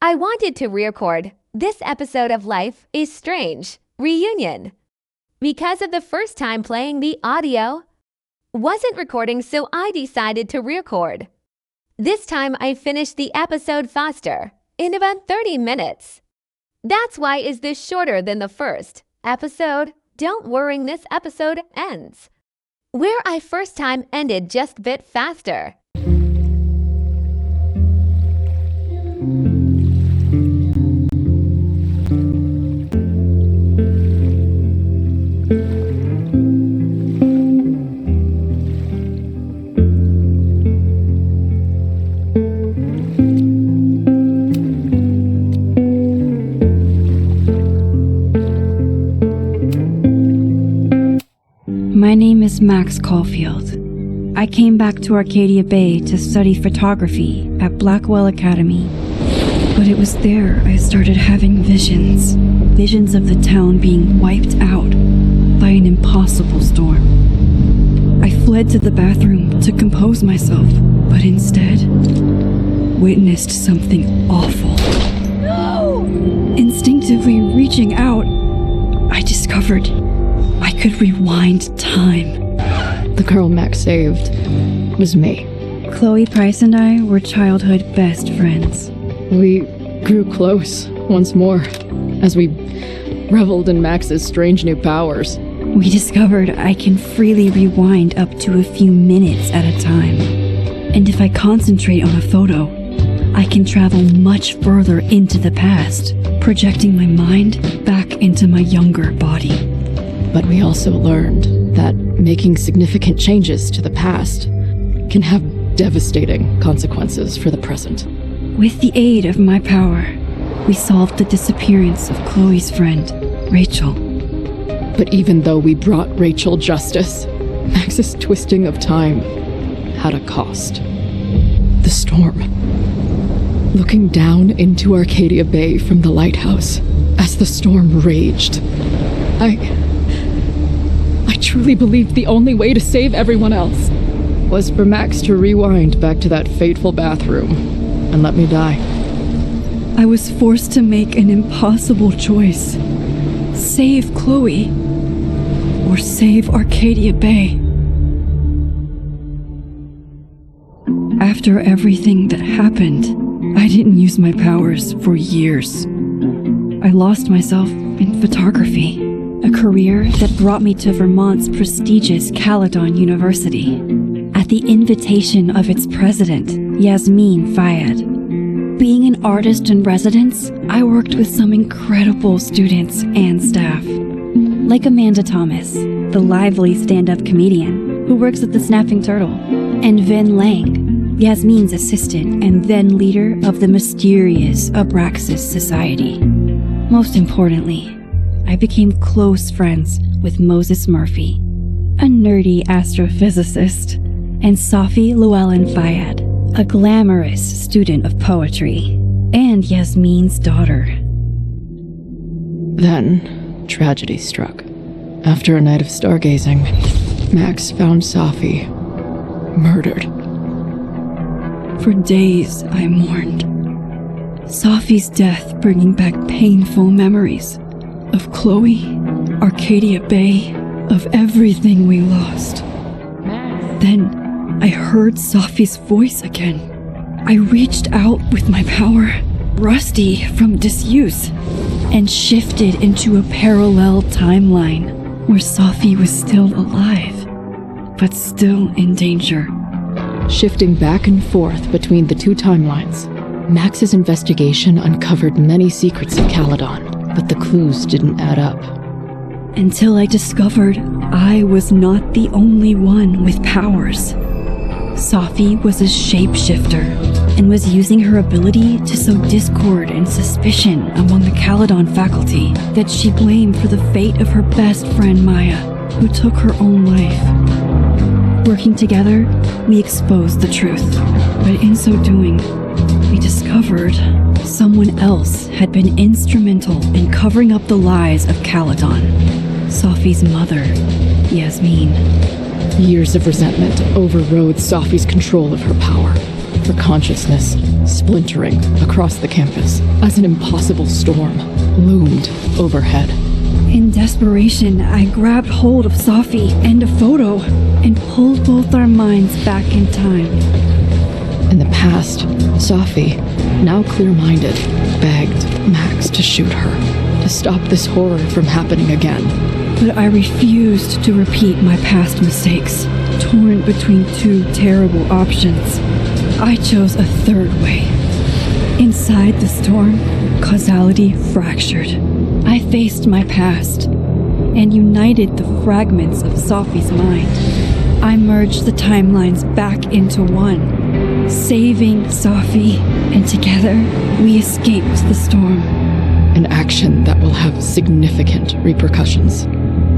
I wanted to re-record this episode of Life is Strange Reunion because of the first time playing the audio wasn't recording, so I decided to re-record. This time I finished the episode faster, in about 30 minutes. That's why is this shorter than the first episode. Don't worry, this episode ends where I first time ended, just a bit faster. My name is Max Caulfield. I came back to Arcadia Bay to study photography at Blackwell Academy. But it was there I started having visions. Visions of the town being wiped out by an impossible storm. I fled to the bathroom to compose myself, but instead witnessed something awful. No! Instinctively reaching out, I discovered I could rewind time. The girl Max saved was me. Chloe Price and I were childhood best friends. We grew close once more as we reveled in Max's strange new powers. We discovered I can freely rewind up to a few minutes at a time. And if I concentrate on a photo, I can travel much further into the past, projecting my mind back into my younger body. But we also learned that making significant changes to the past can have devastating consequences for the present. With the aid of my power, we solved the disappearance of Chloe's friend, Rachel. But even though we brought Rachel justice, Max's twisting of time had a cost. The storm. Looking down into Arcadia Bay from the lighthouse as the storm raged, I truly believed the only way to save everyone else was for Max to rewind back to that fateful bathroom and let me die. I was forced to make an impossible choice. Save Chloe, or save Arcadia Bay. After everything that happened, I didn't use my powers for years. I lost myself in photography. A career that brought me to Vermont's prestigious Caledon University, at the invitation of its president, Yasmin Fayed. Being an artist in residence, I worked with some incredible students and staff, like Amanda Thomas, the lively stand-up comedian who works at the Snapping Turtle, and Vin Lang, Yasmin's assistant and then leader of the mysterious Abraxas Society. Most importantly, I became close friends with Moses Murphy, a nerdy astrophysicist, and Safi Llewellyn Fayed, a glamorous student of poetry, and Yasmin's daughter. Then, tragedy struck. After a night of stargazing, Max found Safi murdered. For days, I mourned. Safi's death bringing back painful memories of Chloe, Arcadia Bay, of everything we lost. Then I heard Safi's voice again. I reached out with my power, rusty from disuse, and shifted into a parallel timeline where Safi was still alive, but still in danger. Shifting back and forth between the two timelines, Max's investigation uncovered many secrets of Caledon. But the clues didn't add up. Until I discovered I was not the only one with powers. Safi was a shapeshifter and was using her ability to sow discord and suspicion among the Caledon faculty that she blamed for the fate of her best friend Maya, who took her own life. Working together, we exposed the truth, but in so doing, we discovered someone else had been instrumental in covering up the lies of Caledon. Safi's mother, Yasmin. Years of resentment overrode Safi's control of her power. her consciousness splintering across the campus as an impossible storm loomed overhead. In desperation, I grabbed hold of Safi and a photo and pulled both our minds back in time. In the past, Safi, now clear-minded, begged Max to shoot her, to stop this horror from happening again. But I refused to repeat my past mistakes. Torn between two terrible options, I chose a third way. Inside the storm, causality fractured. I faced my past and united the fragments of Safi's mind. I merged the timelines back into one, saving Safi, and together we escaped the storm. An action that will have significant repercussions.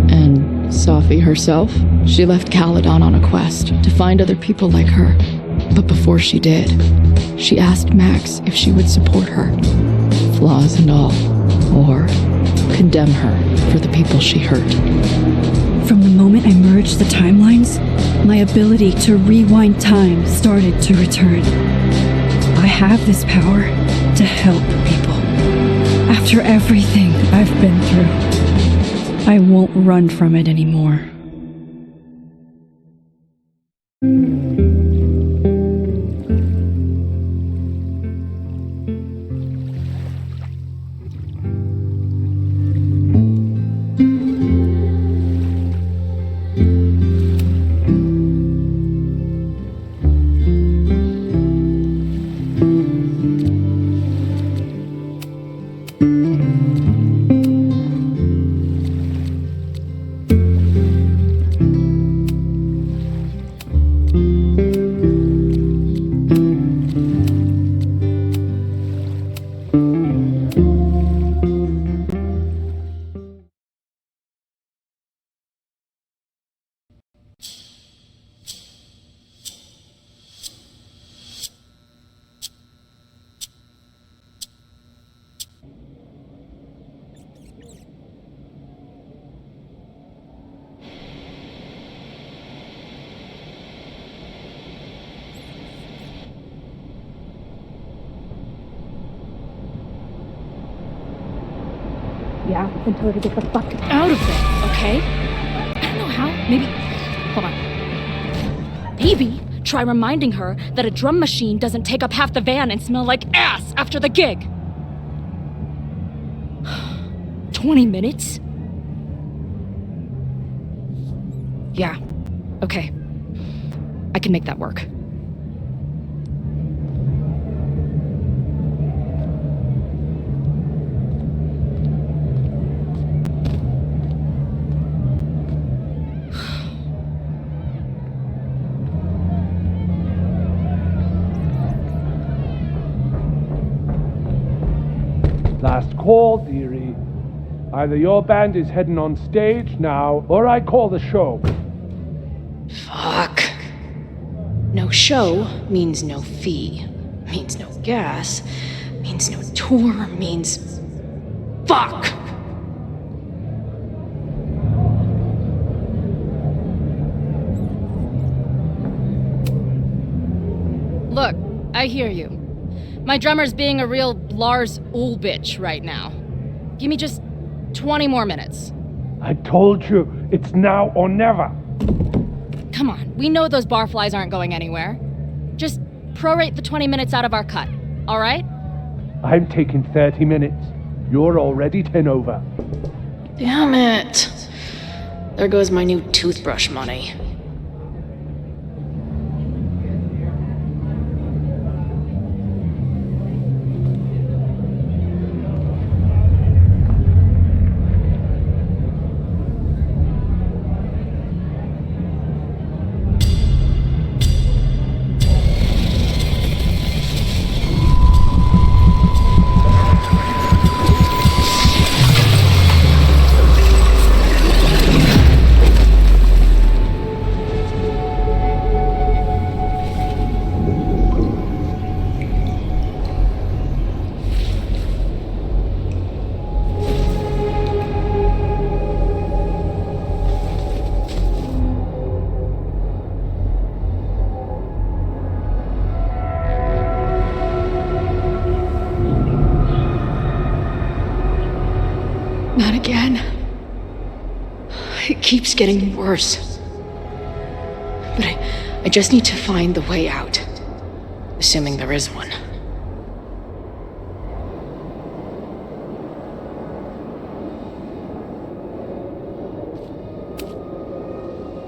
And Safi herself, she left Caledon on a quest to find other people like her. But before she did, she asked Max if she would support her, flaws and all, or condemn her for the people she hurt. From the moment I merged the timelines, my ability to rewind time started to return. I have this power to help people. After everything I've been through, I won't run from it anymore. Yeah, then tell her to get the fuck out of there, okay? I don't know how. Maybe. Hold on. Maybe try reminding her that a drum machine doesn't take up half the van and smell like ass after the gig. 20 minutes? Yeah, okay. I can make that work. Last call, dearie. Either your band is heading on stage now, or I call the show. Fuck. No show means no fee, means no gas, means no tour, means... Fuck! Look, I hear you. My drummer's being a real Lars Ul bitch right now. Give me just 20 more minutes. I told you, it's now or never. Come on, we know those barflies aren't going anywhere. Just prorate the 20 minutes out of our cut, all right? I'm taking 30 minutes. You're already 10 over. Damn it. There goes my new toothbrush money. Not again. It keeps getting worse. But I just need to find the way out. Assuming there is one.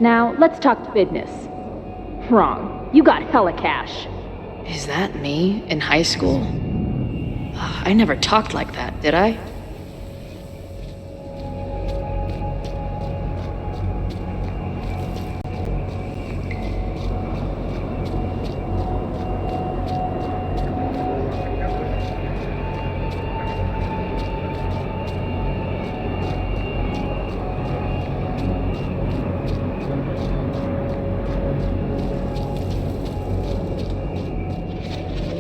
Now, let's talk business. Wrong. You got hella cash. Is that me in high school? I never talked like that, did I?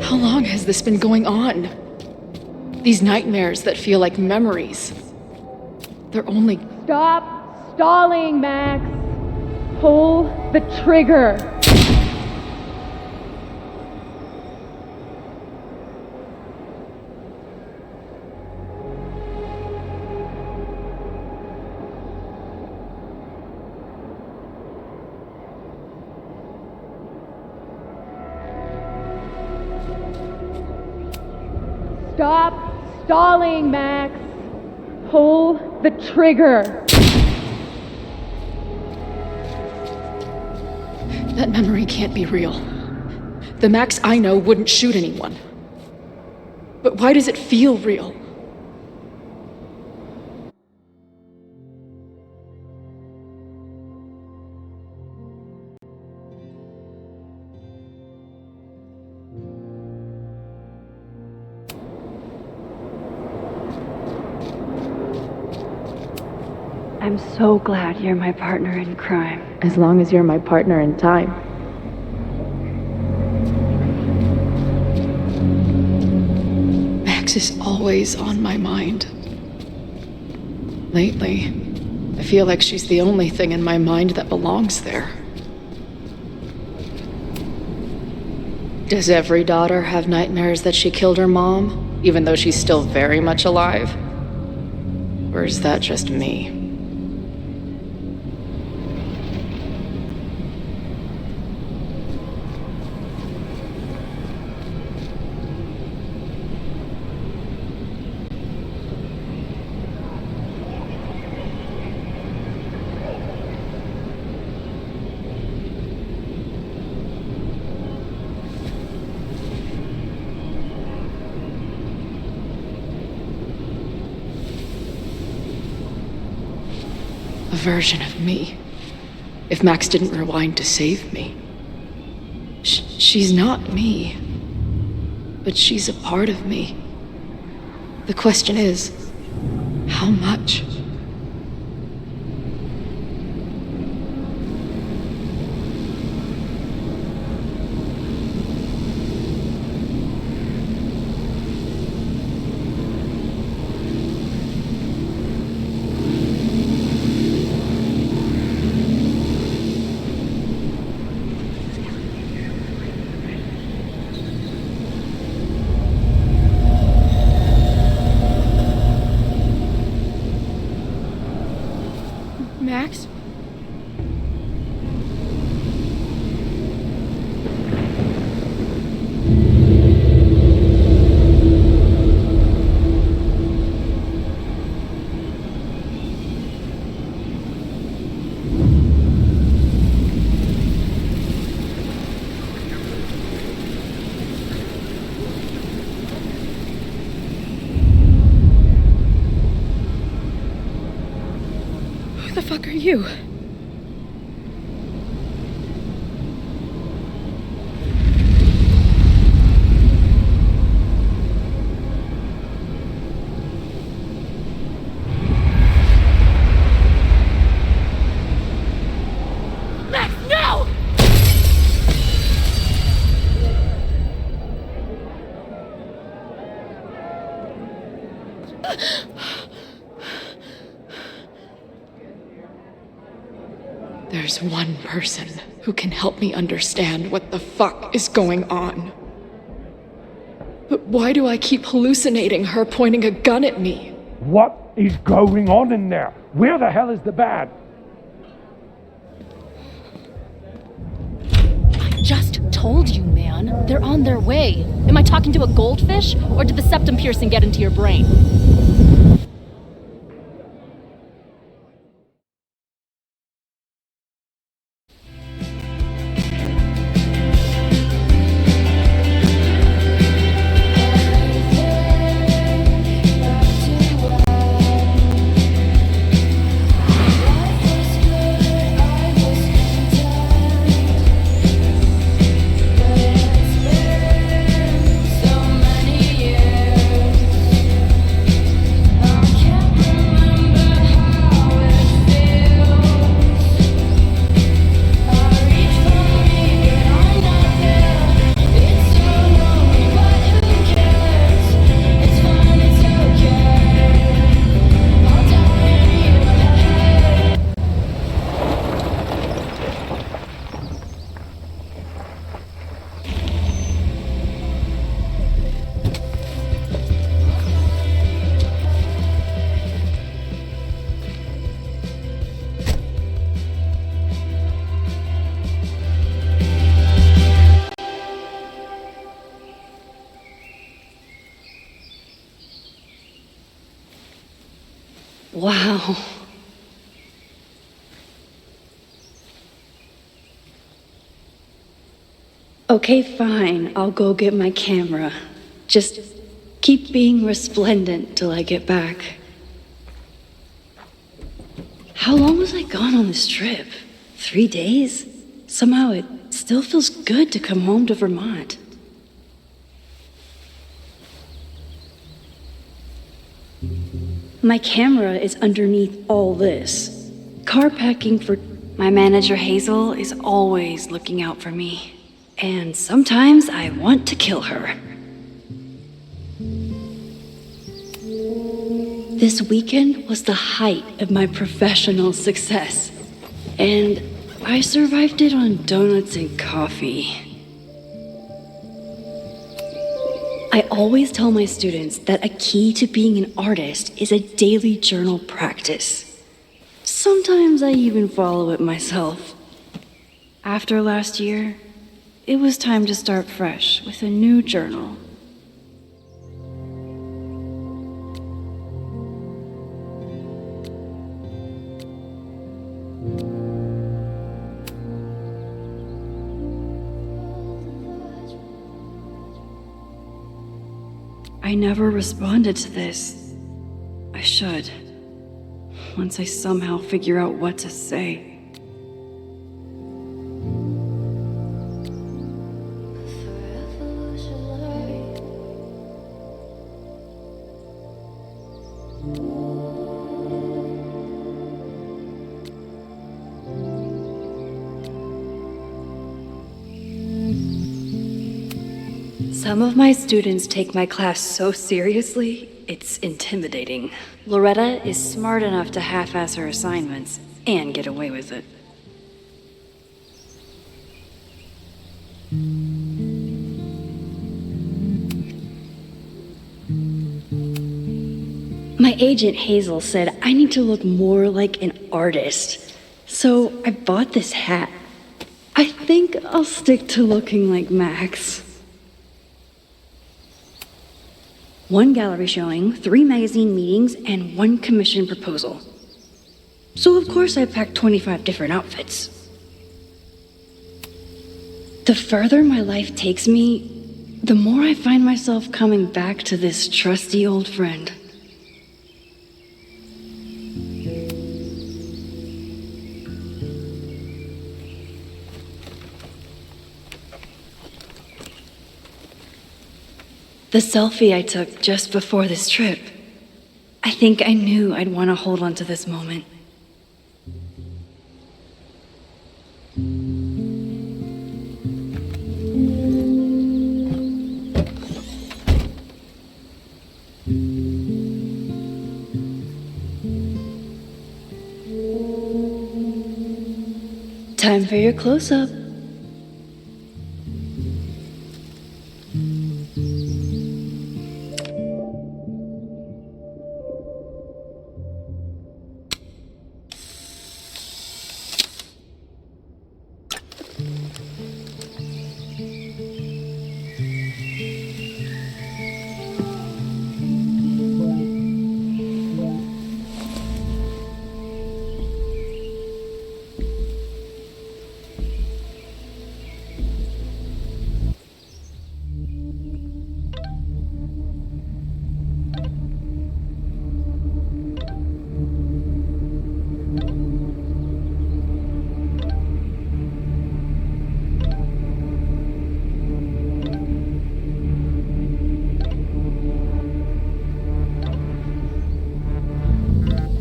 How long has this been going on? These nightmares that feel like memories. They're only... Stop stalling, Max. Pull the trigger. Stop stalling, Max. Pull the trigger. That memory can't be real. The Max I know wouldn't shoot anyone. But why does it feel real? I'm so glad you're my partner in crime. As long as you're my partner in time. Max is always on my mind. Lately, I feel like she's the only thing in my mind that belongs there. Does every daughter have nightmares that she killed her mom, even though she's still very much alive? Or is that just me? A version of me. If Max didn't rewind to save me. She's not me. But she's a part of me. The question is, how much? Max? Who the fuck are you? Max, no! There's one person who can help me understand what the fuck is going on. But why do I keep hallucinating her pointing a gun at me? What is going on in there? Where the hell is the band? I just told you, man. They're on their way. Am I talking to a goldfish, or did the septum piercing get into your brain? Wow. Okay, fine. I'll go get my camera. Just keep being resplendent till I get back. How long was I gone on this trip? 3 days? Somehow it still feels good to come home to Vermont. My camera is underneath all this. Car packing for... My manager Hazel is always looking out for me. And sometimes I want to kill her. This weekend was the height of my professional success. And I survived it on donuts and coffee. I always tell my students that a key to being an artist is a daily journal practice. Sometimes I even follow it myself. After last year, it was time to start fresh with a new journal. I never responded to this. I should. Once I somehow figure out what to say. Some of my students take my class so seriously, it's intimidating. Loretta is smart enough to half-ass her assignments and get away with it. My agent Hazel said I need to look more like an artist, so I bought this hat. I think I'll stick to looking like Max. 1 gallery showing, 3 magazine meetings, and 1 commission proposal. So of course I packed 25 different outfits. The further my life takes me, the more I find myself coming back to this trusty old friend. The selfie I took just before this trip. I think I knew I'd want to hold on to this moment. Time for your close-up.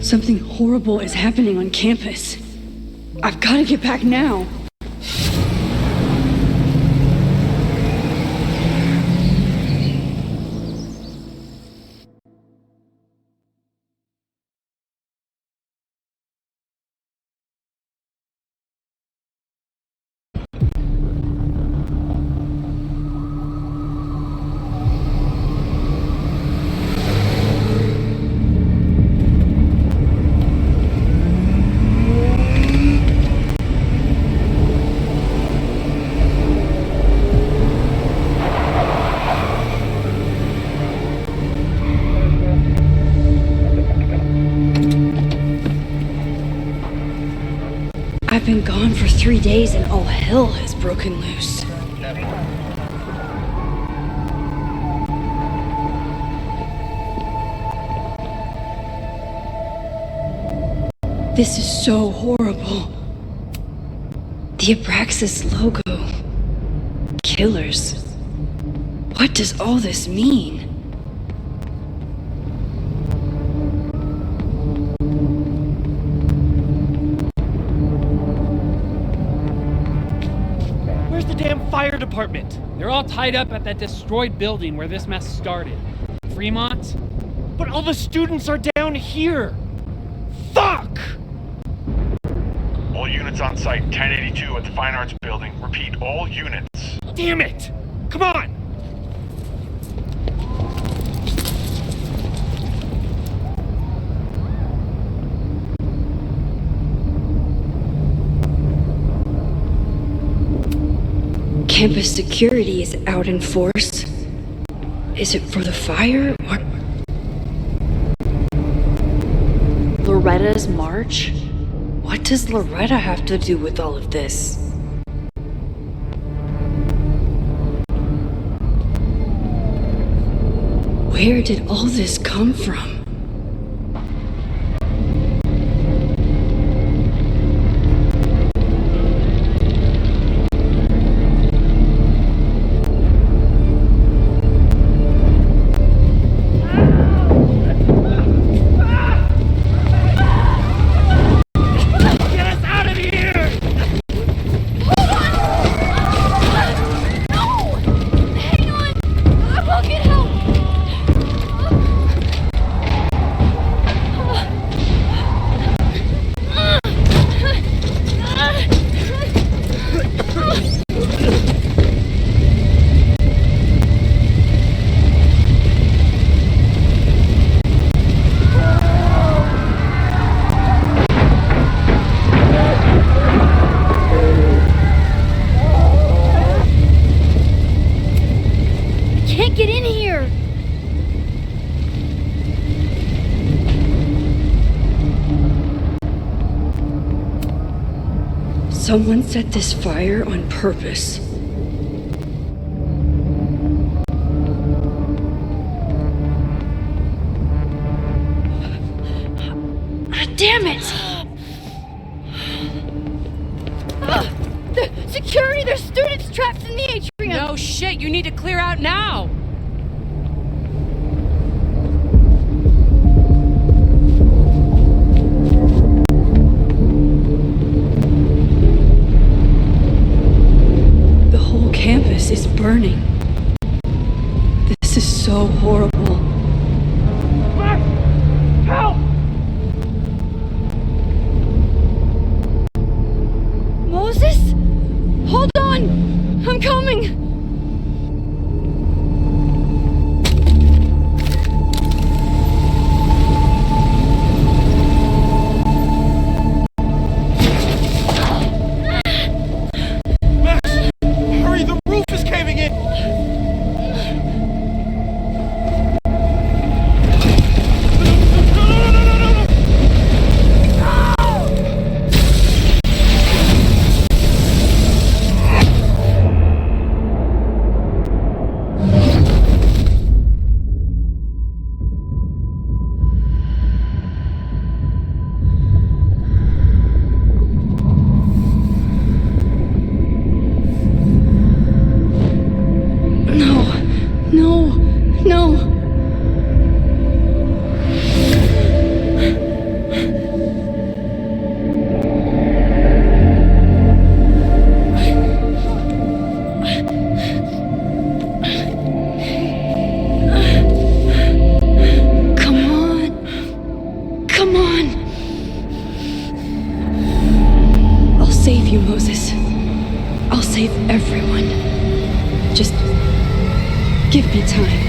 Something horrible is happening on campus. I've got to get back now. I've been gone for 3 days and all hell has broken loose. This is so horrible. The Abraxas logo. Killers. What does all this mean? Fire department. They're all tied up at that destroyed building where this mess started. Fremont? But all the students are down here. Fuck! All units on site, 1082 at the Fine Arts Building. Repeat, all units. Damn it! Come on! Campus security is out in force. Is it for the fire or... Loretta's march? What does Loretta have to do with all of this? Where did all this come from? Someone set this fire on purpose. Damn it! The security! There's students trapped in the atrium! No shit, you need to clear out now! The whole campus is burning. This is so horrible. Max! Help! Moses? Hold on! I'm coming! Moses. I'll save everyone. Just give me time.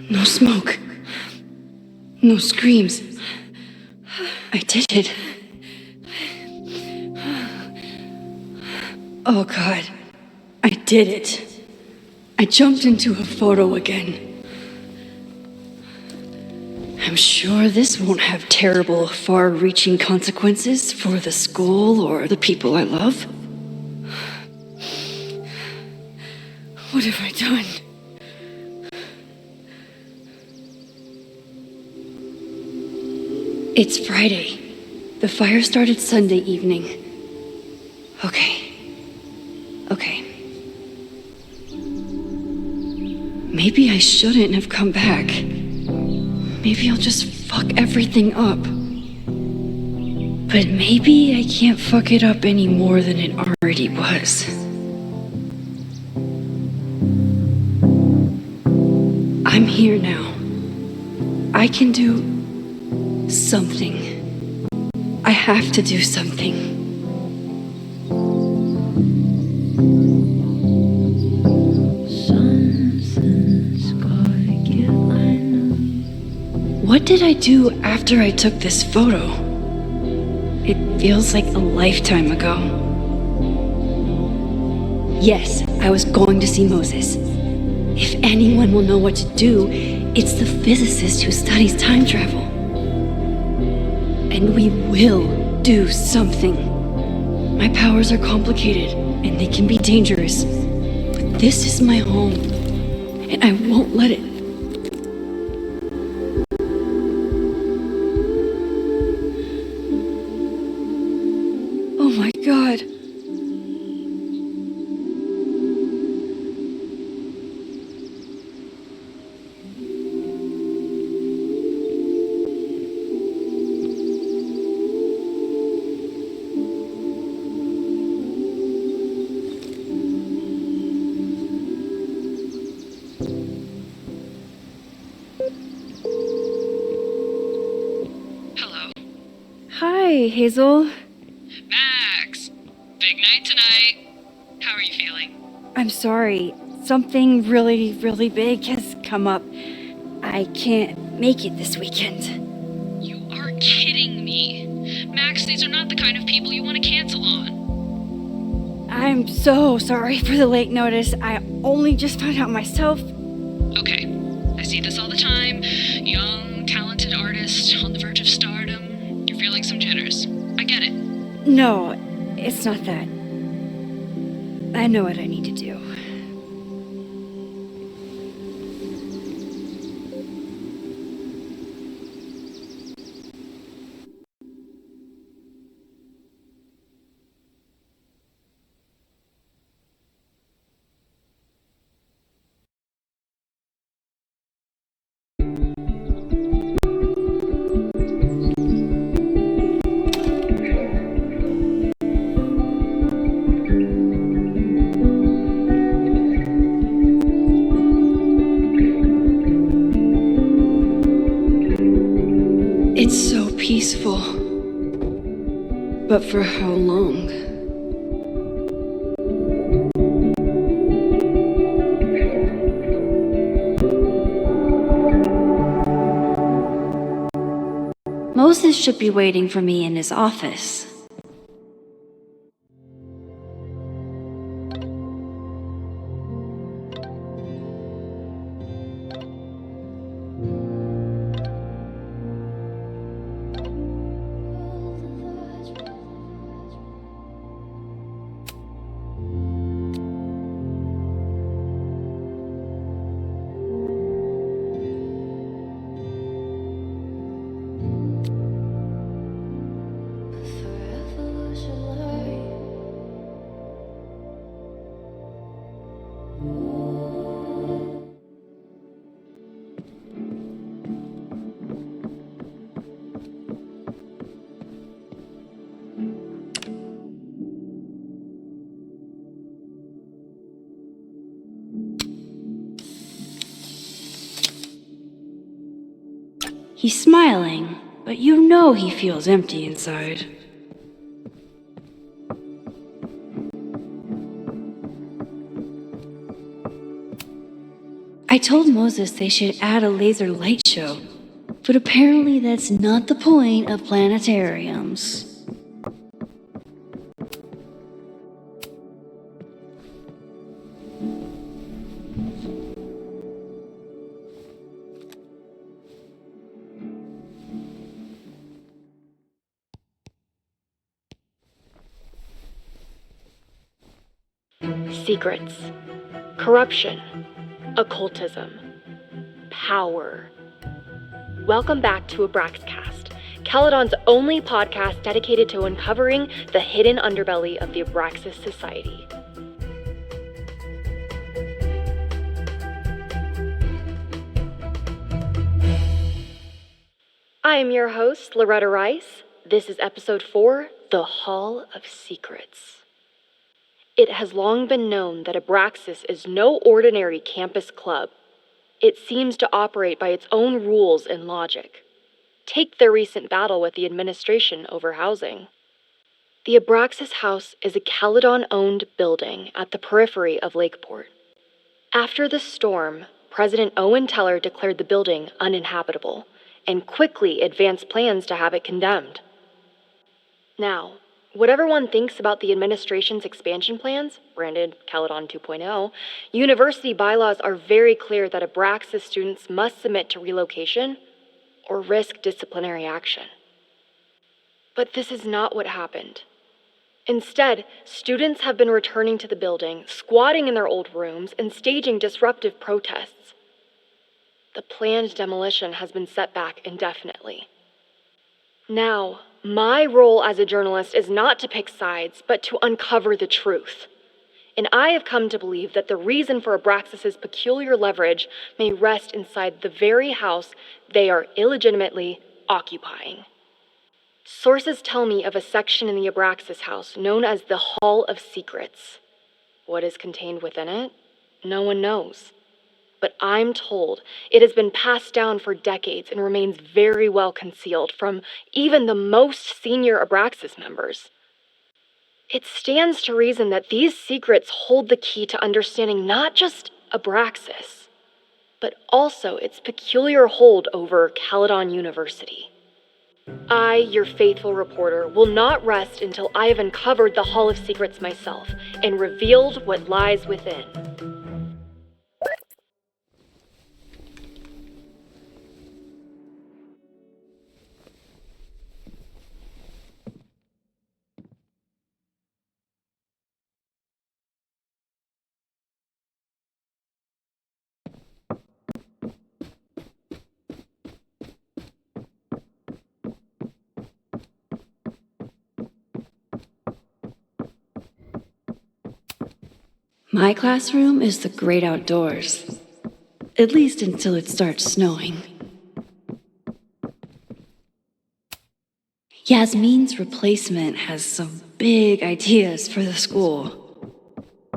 No smoke. No screams. I did it. Oh God. I did it. I jumped into a photo again. I'm sure this won't have terrible, far-reaching consequences for the school or the people I love. What have I done? It's Friday. The fire started Sunday evening. Okay. Maybe I shouldn't have come back. Maybe I'll just fuck everything up. But maybe I can't fuck it up any more than it already was. I'm here now. I can do something. I have to do something. What did I do after I took this photo? It feels like a lifetime ago. Yes, I was going to see Moses. If anyone will know what to do, it's the physicist who studies time travel. And we will do something. My powers are complicated, and they can be dangerous. But this is my home, and I won't let it. Oh my God. Hi, Hazel. Max! Big night tonight. How are you feeling? I'm sorry. Something really, really big has come up. I can't make it this weekend. You are kidding me. Max, these are not the kind of people you want to cancel on. I'm so sorry for the late notice. I only just found out myself. Okay, I see this all the time. Young, talented artist on the verge of stardom. You're feeling some jitters. I get it. No, it's not that. I know what I need to do. It's so peaceful. But for how long? Moses should be waiting for me in his office. He's smiling, but you know he feels empty inside. I told Moses they should add a laser light show, but apparently that's not the point of planetariums. Secrets, corruption, occultism, power. Welcome back to Abraxcast, Caledon's only podcast dedicated to uncovering the hidden underbelly of the Abraxas Society. I am your host, Loretta Rice. This is episode 4, The Hall of Secrets. It has long been known that Abraxas is no ordinary campus club. It seems to operate by its own rules and logic. Take their recent battle with the administration over housing. The Abraxas House is a Caledon-owned building at the periphery of Lakeport. After the storm, President Owen Teller declared the building uninhabitable and quickly advanced plans to have it condemned. Now, whatever one thinks about the administration's expansion plans, branded Caledon 2.0, university bylaws are very clear that Abraxas students must submit to relocation or risk disciplinary action. But this is not what happened. Instead, students have been returning to the building, squatting in their old rooms, and staging disruptive protests. The planned demolition has been set back indefinitely. Now, my role as a journalist is not to pick sides, but to uncover the truth. And I have come to believe that the reason for Abraxas's peculiar leverage may rest inside the very house they are illegitimately occupying. Sources tell me of a section in the Abraxas house known as the Hall of Secrets. What is contained within it? No one knows. But I'm told it has been passed down for decades and remains very well concealed from even the most senior Abraxas members. It stands to reason that these secrets hold the key to understanding not just Abraxas, but also its peculiar hold over Caledon University. I, your faithful reporter, will not rest until I have uncovered the Hall of Secrets myself and revealed what lies within. My classroom is the great outdoors. At least until it starts snowing. Yasmin's replacement has some big ideas for the school.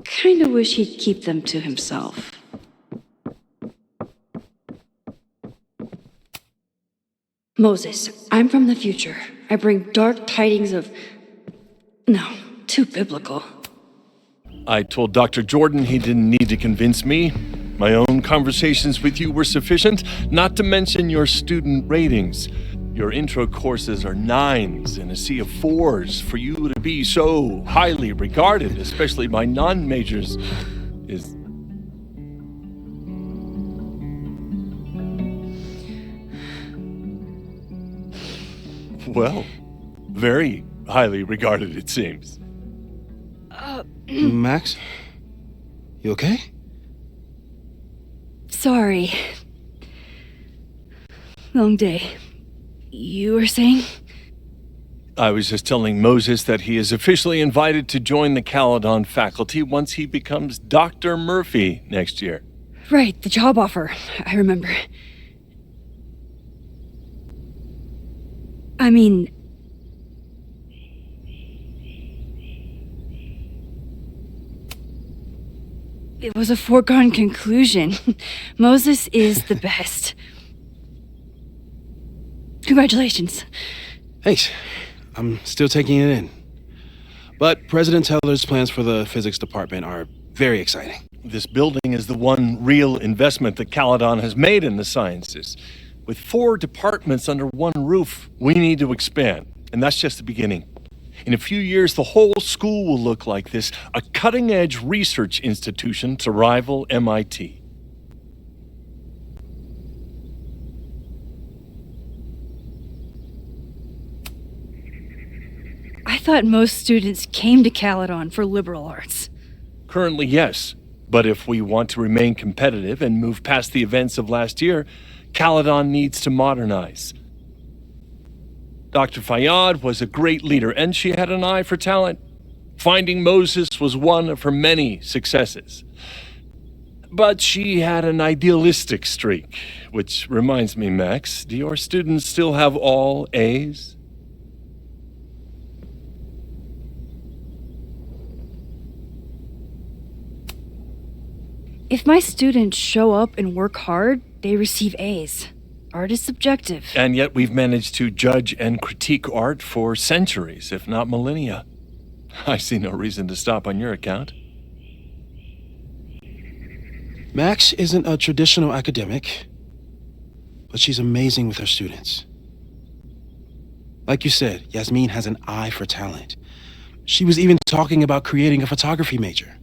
Kinda wish he'd keep them to himself. Moses, I'm from the future. I bring dark tidings of... No, too biblical. I told Dr. Jordan he didn't need to convince me. My own conversations with you were sufficient, not to mention your student ratings. Your intro courses are 9s in a sea of 4s. For you to be so highly regarded, especially by non-majors, is... well, very highly regarded, it seems. Max? You okay? Sorry. Long day. You were saying? I was just telling Moses that he is officially invited to join the Caledon faculty once he becomes Dr. Murphy next year. Right, the job offer. I remember. I mean... it was a foregone conclusion. Moses is the best. Congratulations. Thanks. I'm still taking it in. But President Teller's plans for the physics department are very exciting. This building is the one real investment that Caledon has made in the sciences. With 4 departments under one roof, we need to expand. And that's just the beginning. In a few years, the whole school will look like this, a cutting-edge research institution to rival MIT. I thought most students came to Caledon for liberal arts. Currently, yes. But if we want to remain competitive and move past the events of last year, Caledon needs to modernize. Dr. Fayyad was a great leader, and she had an eye for talent. Finding Moses was one of her many successes. But she had an idealistic streak, which reminds me, Max, do your students still have all A's? If my students show up and work hard, they receive A's. Art is subjective. And yet we've managed to judge and critique art for centuries, if not millennia. I see no reason to stop on your account. Max isn't a traditional academic, but she's amazing with her students. Like you said, Yasmin has an eye for talent. She was even talking about creating a photography major.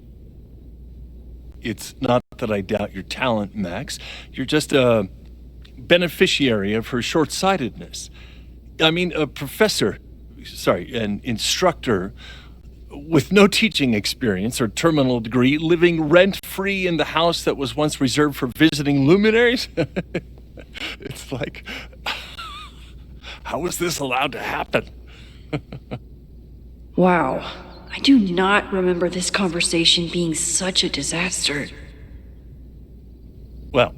It's not that I doubt your talent, Max. You're just a beneficiary of her short-sightedness. I mean, an instructor with no teaching experience or terminal degree, living rent-free in the house that was once reserved for visiting luminaries? It's like, how is this allowed to happen? Wow. I do not remember this conversation being such a disaster. Well,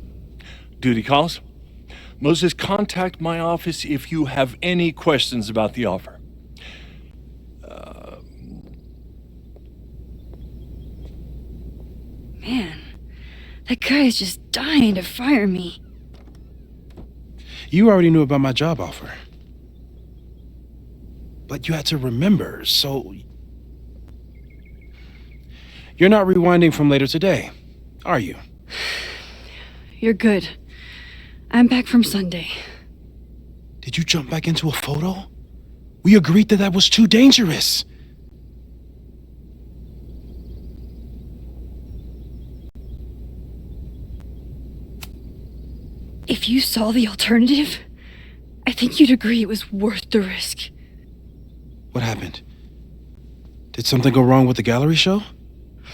duty calls. Moses, contact my office if you have any questions about the offer. Man, that guy is just dying to fire me. You already knew about my job offer. But you had to remember, so... You're not rewinding from later today, are you? You're good. I'm back from Sunday. Did you jump back into a photo? We agreed that was too dangerous. If you saw the alternative, I think you'd agree it was worth the risk. What happened? Did something go wrong with the gallery show?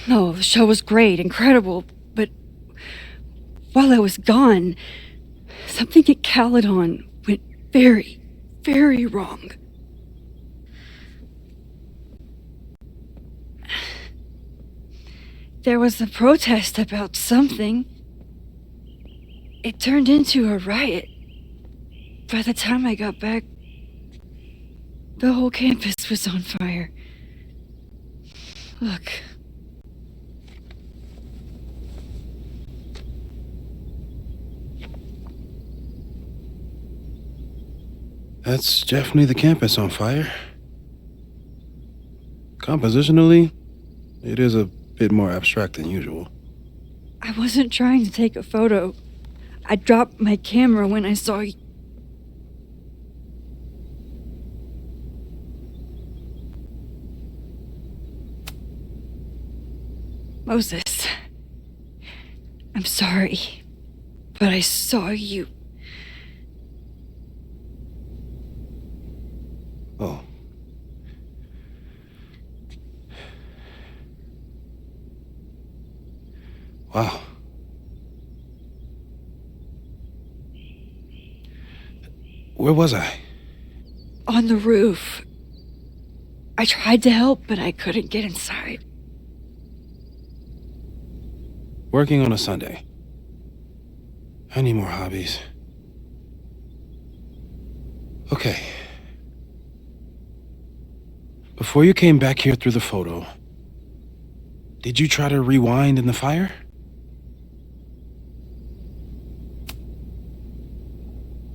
No, the show was great, incredible, but while I was gone, something at Caledon went very, very wrong. There was a protest about something. It turned into a riot. By the time I got back, the whole campus was on fire. Look. That's definitely the campus on fire. Compositionally, it is a bit more abstract than usual. I wasn't trying to take a photo. I dropped my camera when I saw you. Moses, I'm sorry, but I saw you. Oh. Wow. Where was I? On the roof. I tried to help, but I couldn't get inside. Working on a Sunday. I need more hobbies. Okay. Before you came back here through the photo, did you try to rewind in the fire?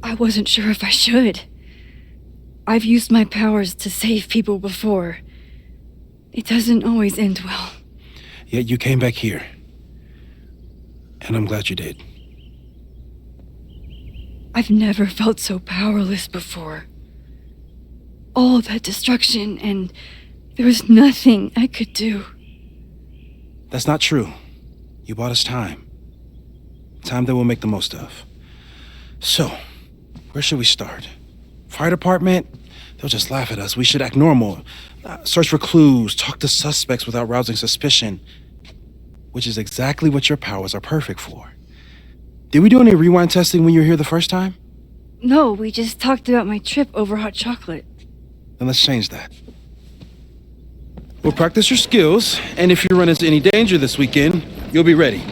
I wasn't sure if I should. I've used my powers to save people before. It doesn't always end well. Yet you came back here. And I'm glad you did. I've never felt so powerless before. All that destruction, and there was nothing I could do. That's not true. You bought us time. Time that we'll make the most of. So, where should we start? Fire department? They'll just laugh at us. We should act normal. Search for clues, talk to suspects without rousing suspicion. Which is exactly what your powers are perfect for. Did we do any rewind testing when you were here the first time? No, we just talked about my trip over hot chocolate. Then let's change that. We'll practice your skills, and if you run into any danger this weekend, you'll be ready.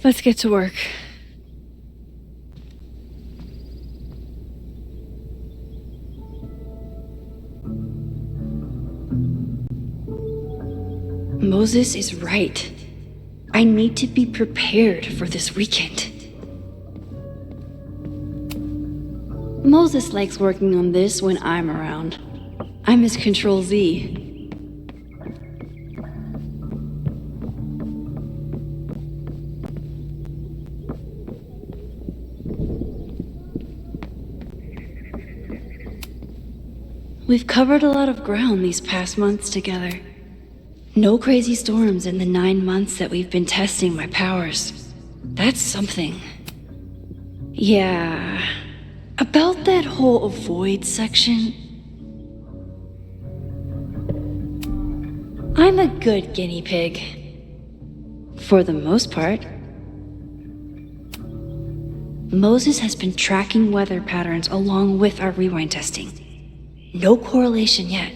Let's get to work. Moses is right. I need to be prepared for this weekend. Moses likes working on this when I'm around. I'm his Control Z. We've covered a lot of ground these past months together. No crazy storms in the 9 months that we've been testing my powers. That's something. Yeah. About that whole avoid section. I'm a good guinea pig. For the most part. Moses has been tracking weather patterns along with our rewind testing. No correlation yet.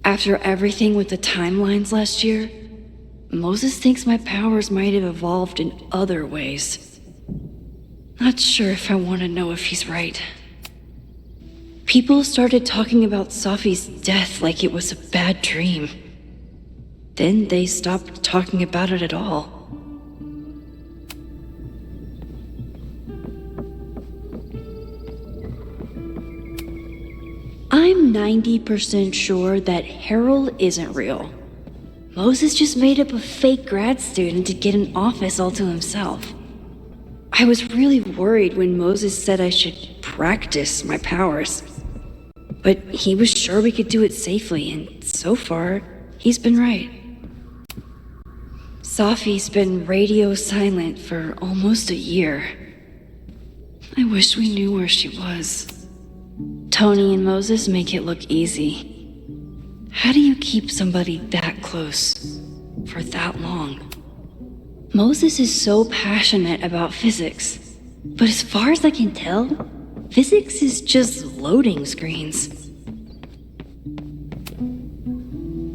After everything with the timelines last year, Moses thinks my powers might have evolved in other ways. Not sure if I want to know if he's right. People started talking about Safi's death like it was a bad dream. Then they stopped talking about it at all. I'm 90% sure that Harold isn't real. Moses just made up a fake grad student to get an office all to himself. I was really worried when Moses said I should practice my powers. But he was sure we could do it safely, and so far, he's been right. Safi's been radio silent for almost a year. I wish we knew where she was. Tony and Moses make it look easy. How do you keep somebody that close for that long? Moses is so passionate about physics, but as far as I can tell, physics is just loading screens.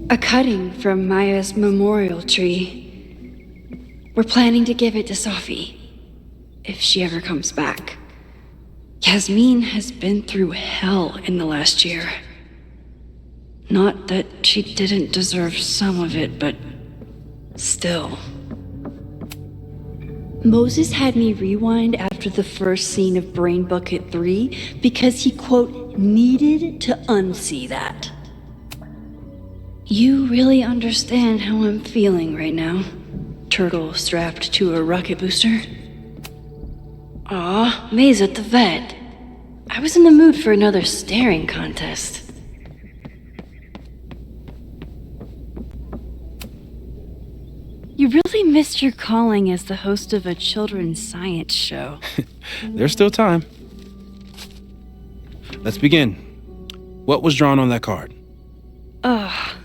A cutting from Maya's memorial tree. We're planning to give it to Safi, if she ever comes back. Yasmin has been through hell in the last year. Not that she didn't deserve some of it, but still. Moses had me rewind after the first scene of Brain Bucket 3 because he, quote, needed to unsee that. You really understand how I'm feeling right now, turtle strapped to a rocket booster? Aw, May's at the vet. I was in the mood for another staring contest. You really missed your calling as the host of a children's science show. There's still time. Let's begin. What was drawn on that card? Ugh.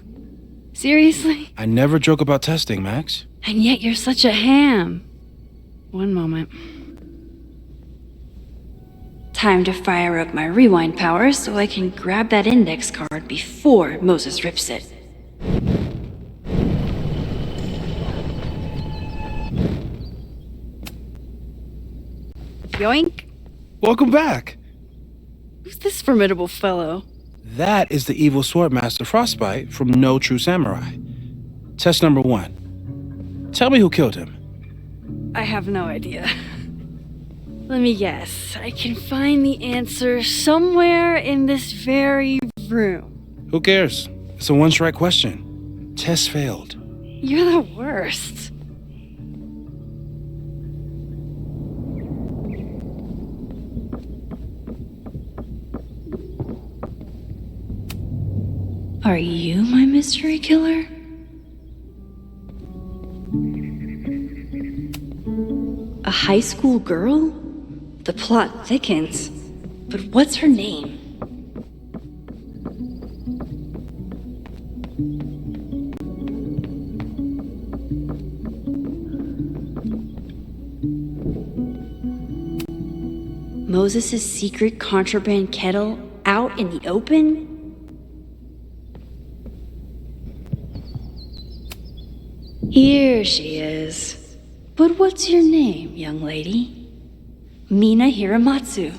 Seriously? I never joke about testing, Max. And yet you're such a ham. One moment. Time to fire up my rewind powers so I can grab that index card before Moses rips it. Yoink! Welcome back! Who's this formidable fellow? That is the evil Swordmaster Frostbite from No True Samurai. Test number 1. Tell me who killed him. I have no idea. Let me guess. I can find the answer somewhere in this very room. Who cares? It's a one-strike question. Test failed. You're the worst. Are you my mystery killer? A high school girl? The plot thickens. But what's her name? Moses' secret contraband kettle out in the open? Here she is. But what's your name, young lady? Mina Hiramatsu.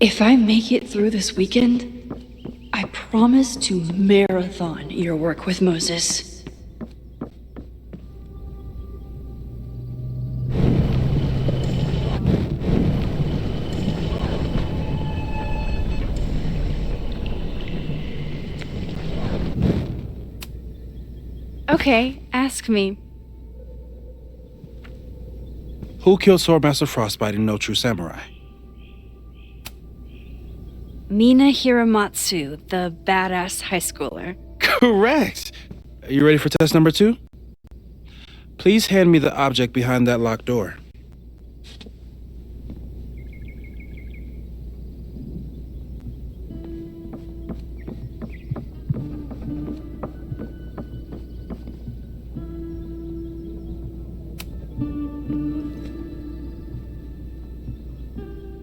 If I make it through this weekend, I promise to marathon your work with Moses. Okay, ask me. Who killed Swordmaster Frostbite in No True Samurai? Mina Hiramatsu, the badass high schooler. Correct! Are you ready for test number 2? Please hand me the object behind that locked door.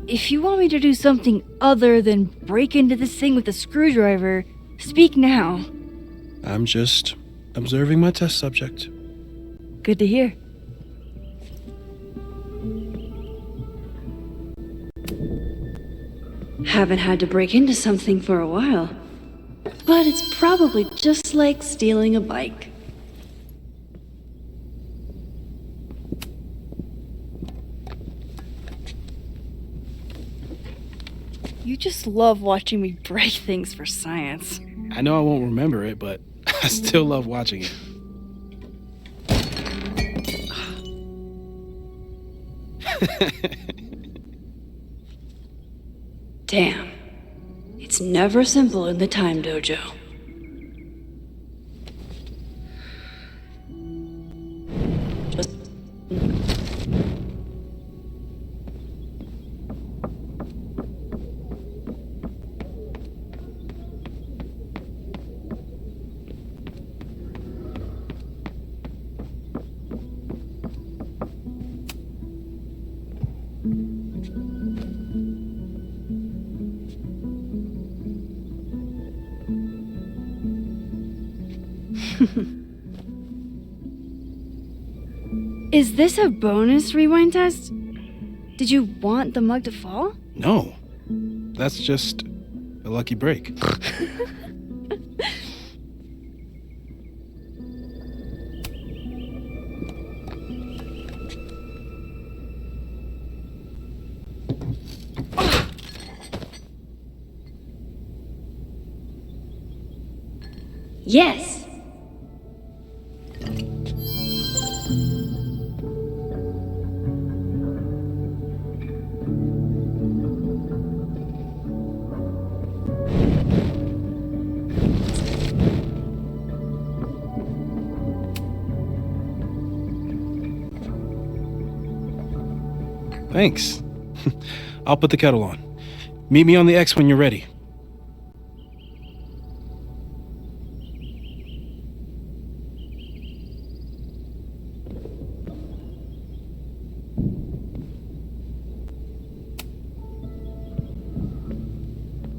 If you want me to do something other than break into this thing with a screwdriver, speak now. I'm just observing my test subject. Good to hear. Haven't had to break into something for a while. But it's probably just like stealing a bike. You just love watching me break things for science. I know I won't remember it, but I still love watching it. Damn. It's never simple in the time dojo. Just... Is this a bonus rewind test? Did you want the mug to fall? No. That's just a lucky break. Yes! Thanks. I'll put the kettle on. Meet me on the X when you're ready.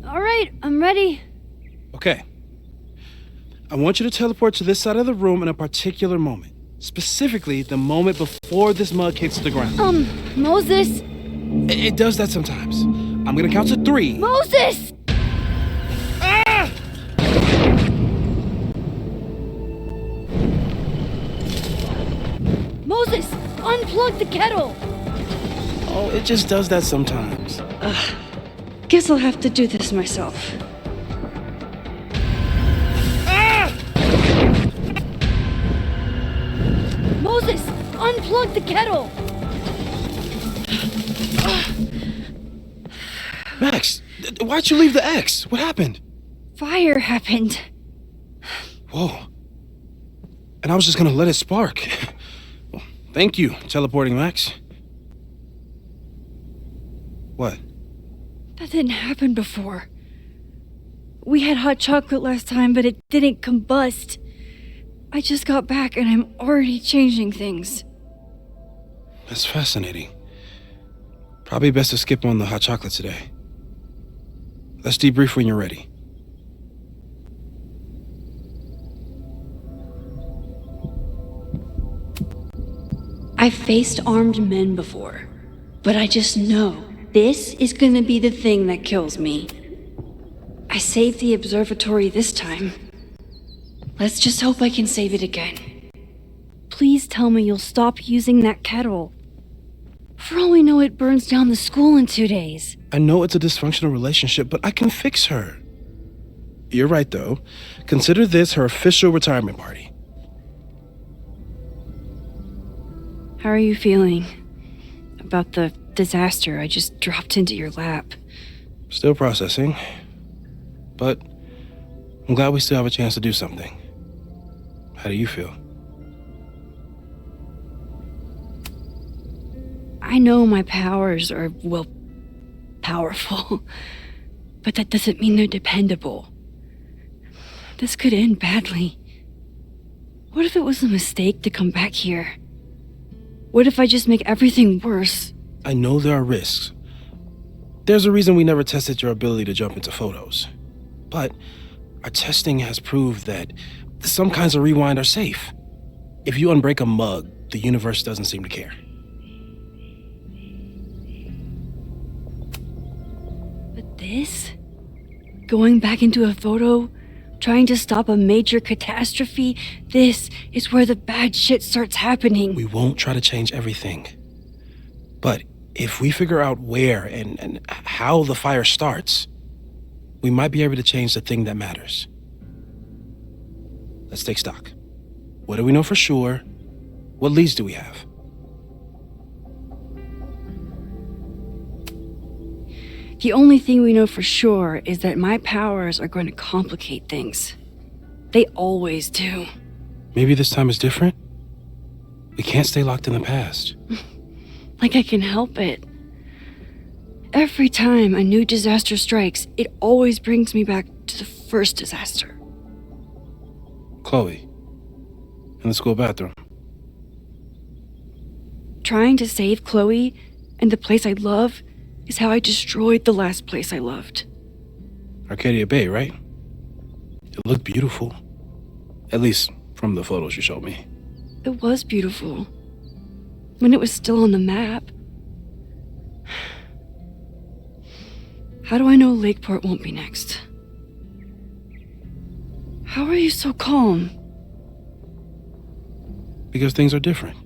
All right, I'm ready. Okay. I want you to teleport to this side of the room in a particular moment. Specifically, the moment before this mug hits the ground. Moses! It does that sometimes. I'm gonna count to 3. Moses! Ah! unplug the kettle! Oh, it just does that sometimes. Guess I'll have to do this myself. Moses, unplug the kettle! Max, why'd you leave the X? What happened? Fire happened. Whoa. And I was just gonna let it spark. Well, thank you, teleporting Max. What? That didn't happen before. We had hot chocolate last time, but it didn't combust. I just got back and I'm already changing things. That's fascinating. Probably best to skip on the hot chocolate today. Let's debrief when you're ready. I've faced armed men before, but I just know this is gonna be the thing that kills me. I saved the observatory this time. Let's just hope I can save it again. Please tell me you'll stop using that kettle. For all we know, it burns down the school in 2 days. I know it's a dysfunctional relationship, but I can fix her. You're right, though. Consider this her official retirement party. How are you feeling about the disaster I just dropped into your lap? Still processing. But I'm glad we still have a chance to do something. How do you feel? I know my powers are, well, powerful, but that doesn't mean they're dependable. This could end badly. What if it was a mistake to come back here? What if I just make everything worse? I know there are risks. There's a reason we never tested your ability to jump into photos. But our testing has proved that some kinds of rewind are safe. If you unbreak a mug, the universe doesn't seem to care. But this? Going back into a photo? Trying to stop a major catastrophe? This is where the bad shit starts happening. We won't try to change everything. But if we figure out where and how the fire starts, we might be able to change the thing that matters. Let's take stock. What do we know for sure? What leads do we have? The only thing we know for sure is that my powers are going to complicate things. They always do. Maybe this time is different? We can't stay locked in the past. Like I can help it. Every time a new disaster strikes, it always brings me back to the first disaster. Chloe, in the school bathroom. Trying to save Chloe and the place I love is how I destroyed the last place I loved. Arcadia Bay, right? It looked beautiful. At least from the photos you showed me. It was beautiful. When it was still on the map. How do I know Lakeport won't be next? How are you so calm? Because things are different.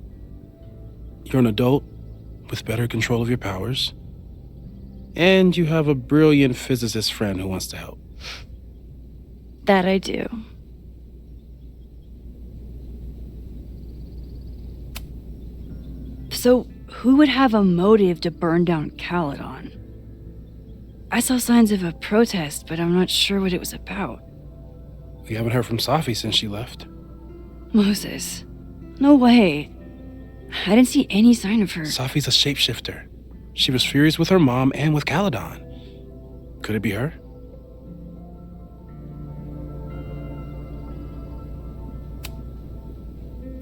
You're an adult with better control of your powers. And you have a brilliant physicist friend who wants to help. That I do. So, who would have a motive to burn down Caledon? I saw signs of a protest, but I'm not sure what it was about. We haven't heard from Safi since she left. Moses. No way. I didn't see any sign of her. Safi's a shapeshifter. She was furious with her mom and with Caledon. Could it be her?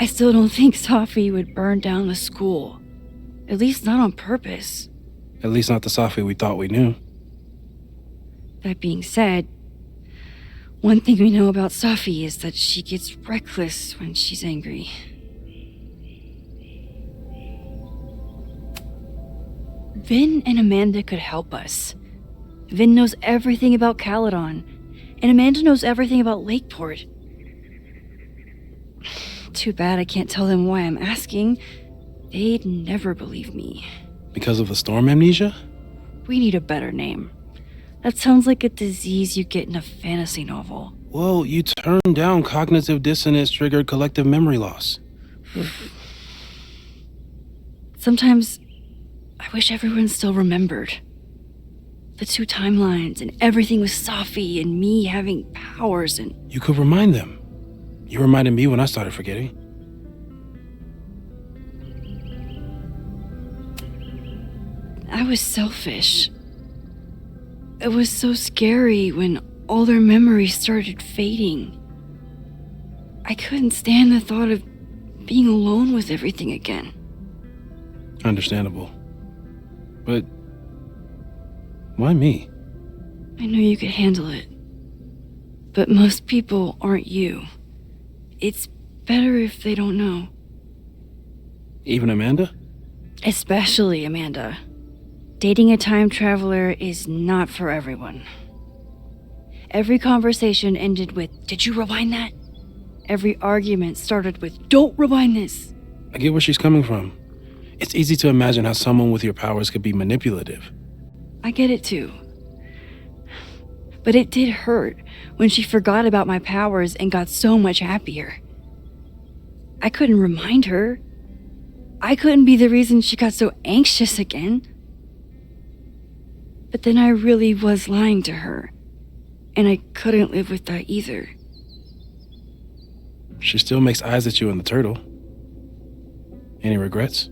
I still don't think Safi would burn down the school. At least not on purpose. At least not the Safi we thought we knew. That being said, one thing we know about Safi is that she gets reckless when she's angry. Vin and Amanda could help us. Vin knows everything about Caledon, and Amanda knows everything about Lakeport. Too bad I can't tell them why I'm asking. They'd never believe me. Because of the storm amnesia? We need a better name. That sounds like a disease you get in a fantasy novel. Well, you turned down cognitive dissonance triggered collective memory loss. Sometimes I wish everyone still remembered. The two timelines and everything with Safi and me having powers and... You could remind them. You reminded me when I started forgetting. I was selfish. It was so scary when all their memories started fading. I couldn't stand the thought of being alone with everything again. Understandable. But why me? I know you could handle it. But most people aren't you. It's better if they don't know. Even Amanda? Especially Amanda. Dating a time traveler is not for everyone. Every conversation ended with, "Did you rewind that?" Every argument started with, "Don't rewind this." I get where she's coming from. It's easy to imagine how someone with your powers could be manipulative. I get it too. But it did hurt when she forgot about my powers and got so much happier. I couldn't remind her. I couldn't be the reason she got so anxious again. But then I really was lying to her, and I couldn't live with that either. She still makes eyes at you and the turtle. Any regrets?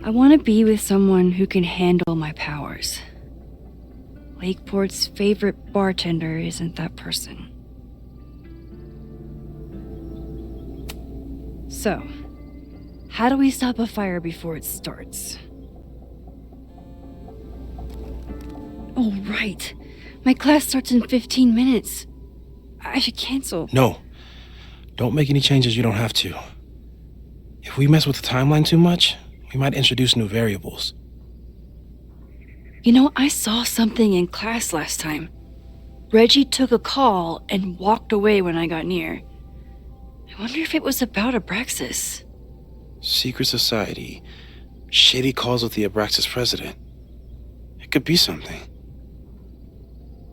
I want to be with someone who can handle my powers. Lakeport's favorite bartender isn't that person. So, how do we stop a fire before it starts? Oh, right. My class starts in 15 minutes. I should cancel. No. Don't make any changes you don't have to. If we mess with the timeline too much, we might introduce new variables. You know, I saw something in class last time. Reggie took a call and walked away when I got near. I wonder if it was about Abraxas. Secret society. Shady calls with the Abraxas president. It could be something.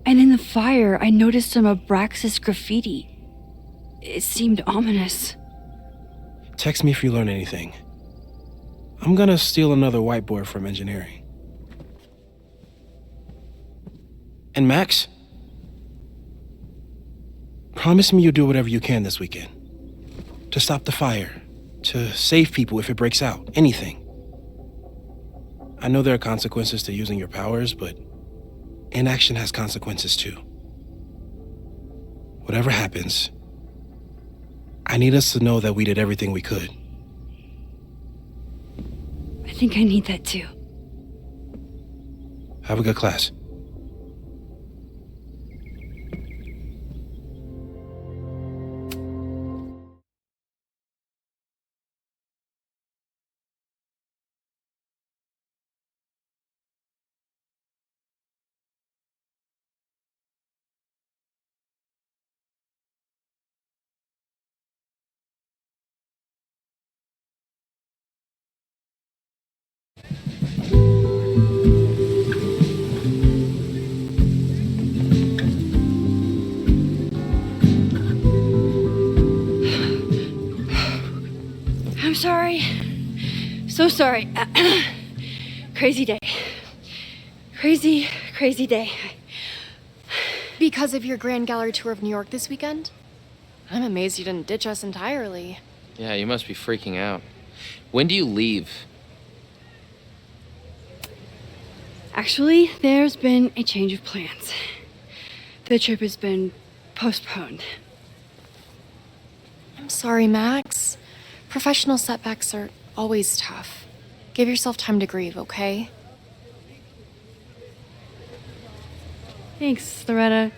And in the fire, I noticed some Abraxas graffiti. It seemed ominous. Text me if you learn anything. I'm gonna steal another whiteboard from engineering. And Max? Promise me you'll do whatever you can this weekend. To stop the fire. To save people if it breaks out. Anything. I know there are consequences to using your powers, but inaction has consequences too. Whatever happens, I need us to know that we did everything we could. I think I need that too. Have a good class. I'm sorry. So sorry. Crazy day. Crazy day. Because of your Grand Gallery tour of New York this weekend? I'm amazed you didn't ditch us entirely. Yeah, you must be freaking out. When do you leave? Actually, there's been a change of plans. The trip has been postponed. I'm sorry, Max. Professional setbacks are always tough. Give yourself time to grieve, okay? Thanks, Loretta.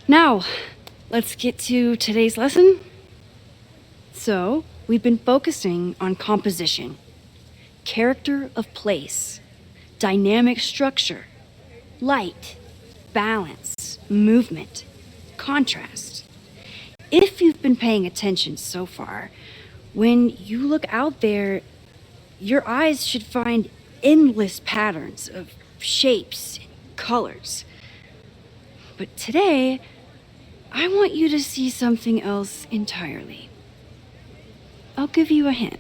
Now, let's get to today's lesson. So, we've been focusing on composition, character of place, dynamic structure, light, balance, movement, contrast. If you've been paying attention so far, when you look out there, your eyes should find endless patterns of shapes and colors. But today, I want you to see something else entirely. I'll give you a hint.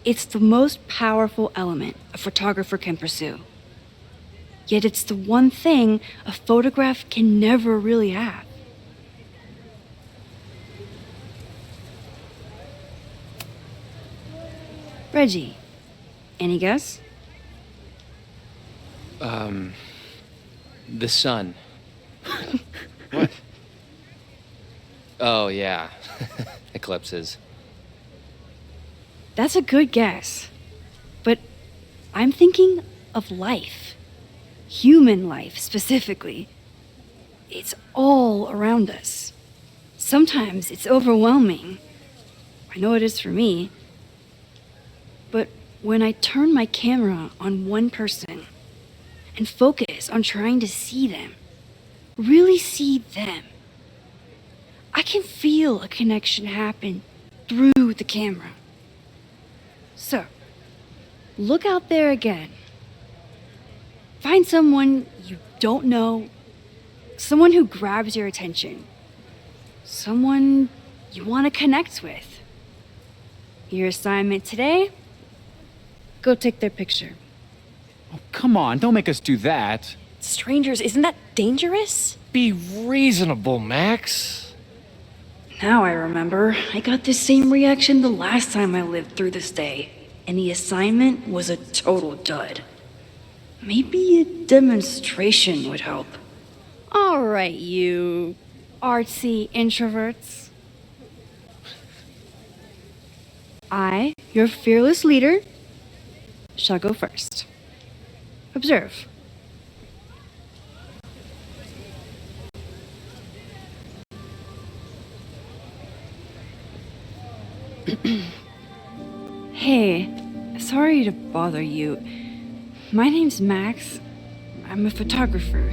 It's the most powerful element a photographer can pursue. Yet it's the one thing a photograph can never really have. Reggie, any guess? The sun. What? Oh, yeah. Eclipses. That's a good guess. But I'm thinking of life. Human life, specifically. It's all around us. Sometimes it's overwhelming. I know it is for me. But when I turn my camera on one person and focus on trying to see them, really see them, I can feel a connection happen through the camera. So, look out there again. Find someone you don't know, someone who grabs your attention, someone you want to connect with. Your assignment today? Go take their picture. Oh, come on, don't make us do that. Strangers, isn't that dangerous? Be reasonable, Max. Now I remember. I got the same reaction the last time I lived through this day, and the assignment was a total dud. Maybe a demonstration would help. All right, you artsy introverts. I, your fearless leader, shall go first. Observe. Hey, sorry to bother you. My name's Max. I'm a photographer.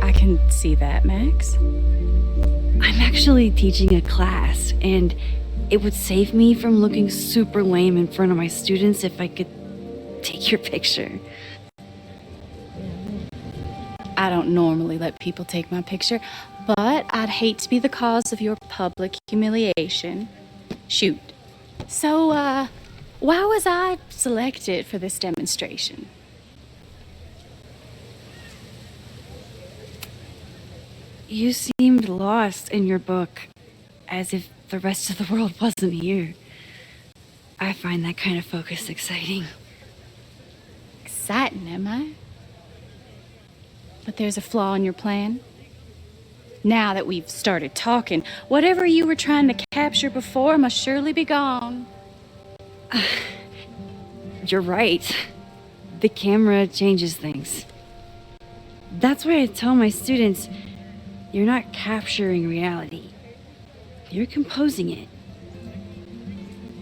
I can see that, Max. I'm actually teaching a class, and it would save me from looking super lame in front of my students if I could take your picture. I don't normally let people take my picture, but I'd hate to be the cause of your public humiliation. Shoot. So, why was I selected for this demonstration? You seemed lost in your book, as if the rest of the world wasn't here. I find that kind of focus exciting. Exciting, am I? But there's a flaw in your plan. Now that we've started talking, whatever you were trying to capture before must surely be gone. You're right. The camera changes things. That's why I tell my students, you're not capturing reality. You're composing it.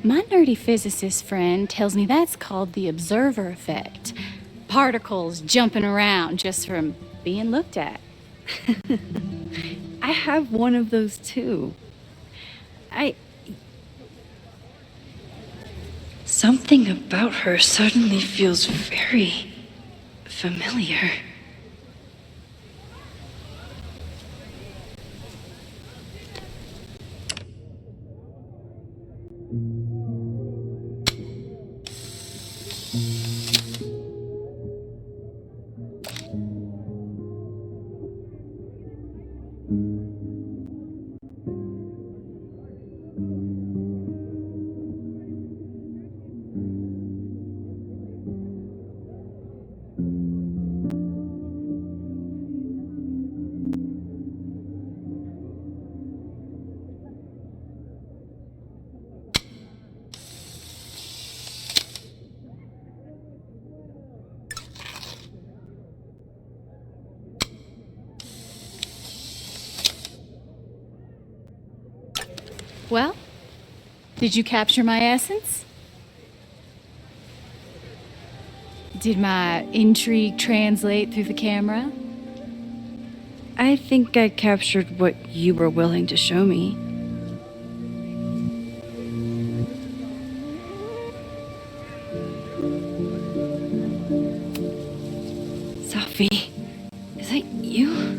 My nerdy physicist friend tells me that's called the observer effect. Particles jumping around just from being looked at. I have one of those too. Something about her suddenly feels very familiar. Well, did you capture my essence? Did my intrigue translate through the camera? I think I captured what you were willing to show me. Sophie, is that you?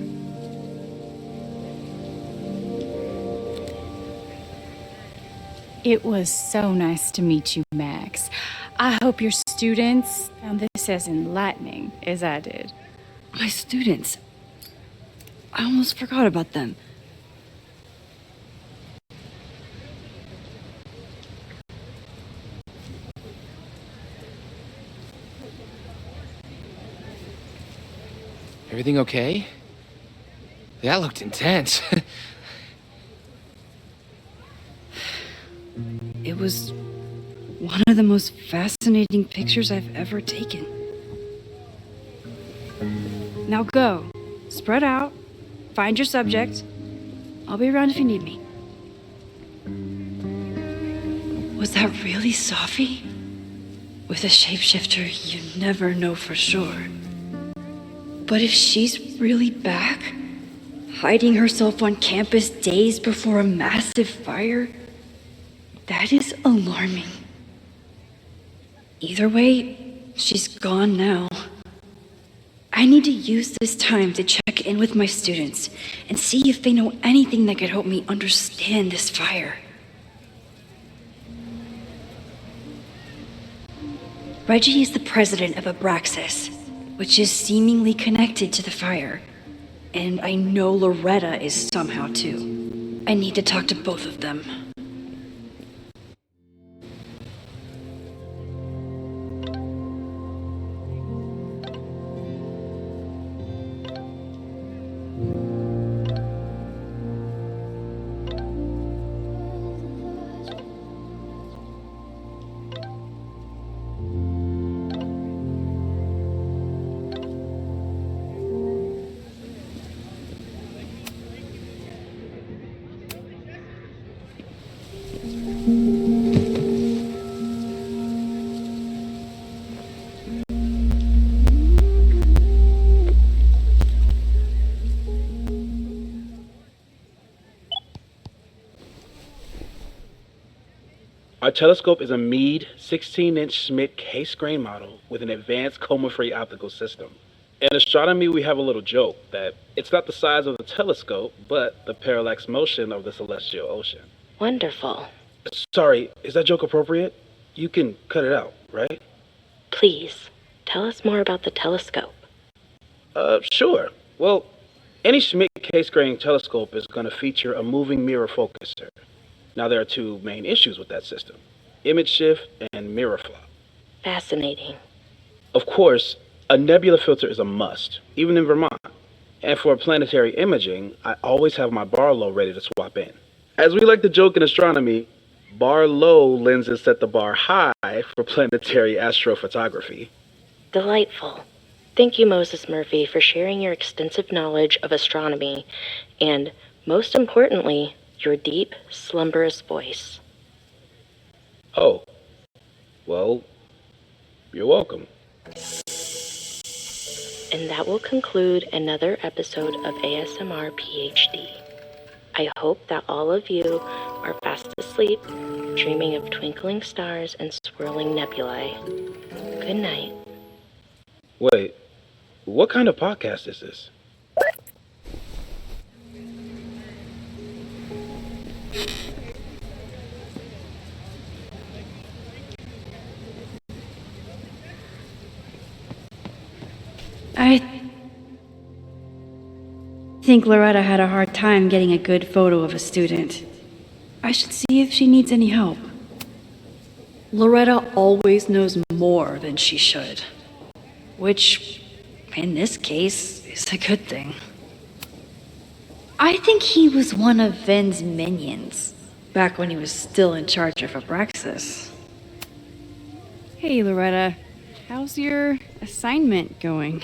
It was so nice to meet you, Max. I hope your students found this as enlightening as I did. My students. I almost forgot about them. Everything okay? That looked intense. It was one of the most fascinating pictures I've ever taken. Now go. Spread out. Find your subject. I'll be around if you need me. Was that really Sophie? With a shapeshifter, you never know for sure. But if she's really back, hiding herself on campus days before a massive fire, that is alarming. Either way, she's gone now. I need to use this time to check in with my students and see if they know anything that could help me understand this fire. Reggie is the president of Abraxas, which is seemingly connected to the fire. And I know Loretta is somehow too. I need to talk to both of them. Our telescope is a Meade 16-inch Schmidt case-grain model with an advanced coma-free optical system. In astronomy, we have a little joke that it's not the size of the telescope, but the parallax motion of the celestial ocean. Wonderful. Sorry, is that joke appropriate? You can cut it out, right? Please, tell us more about the telescope. Sure. Well, any Schmidt case-grain telescope is going to feature a moving mirror focuser. Now, there are two main issues with that system: image shift and mirror flop. Fascinating. Of course, a nebula filter is a must, even in Vermont. And for planetary imaging, I always have my bar low ready to swap in. As we like to joke in astronomy, bar low lenses set the bar high for planetary astrophotography. Delightful. Thank you, Moses Murphy, for sharing your extensive knowledge of astronomy and, most importantly, your deep, slumberous voice. Oh, well, you're welcome. And that will conclude another episode of ASMR PhD. I hope that all of you are fast asleep, dreaming of twinkling stars and swirling nebulae. Good night. Wait, what kind of podcast is this? I think Loretta had a hard time getting a good photo of a student. I should see if she needs any help. Loretta always knows more than she should. Which, in this case, is a good thing. I think he was one of Ven's minions, back when he was still in charge of Abraxas. Hey, Loretta. How's your assignment going?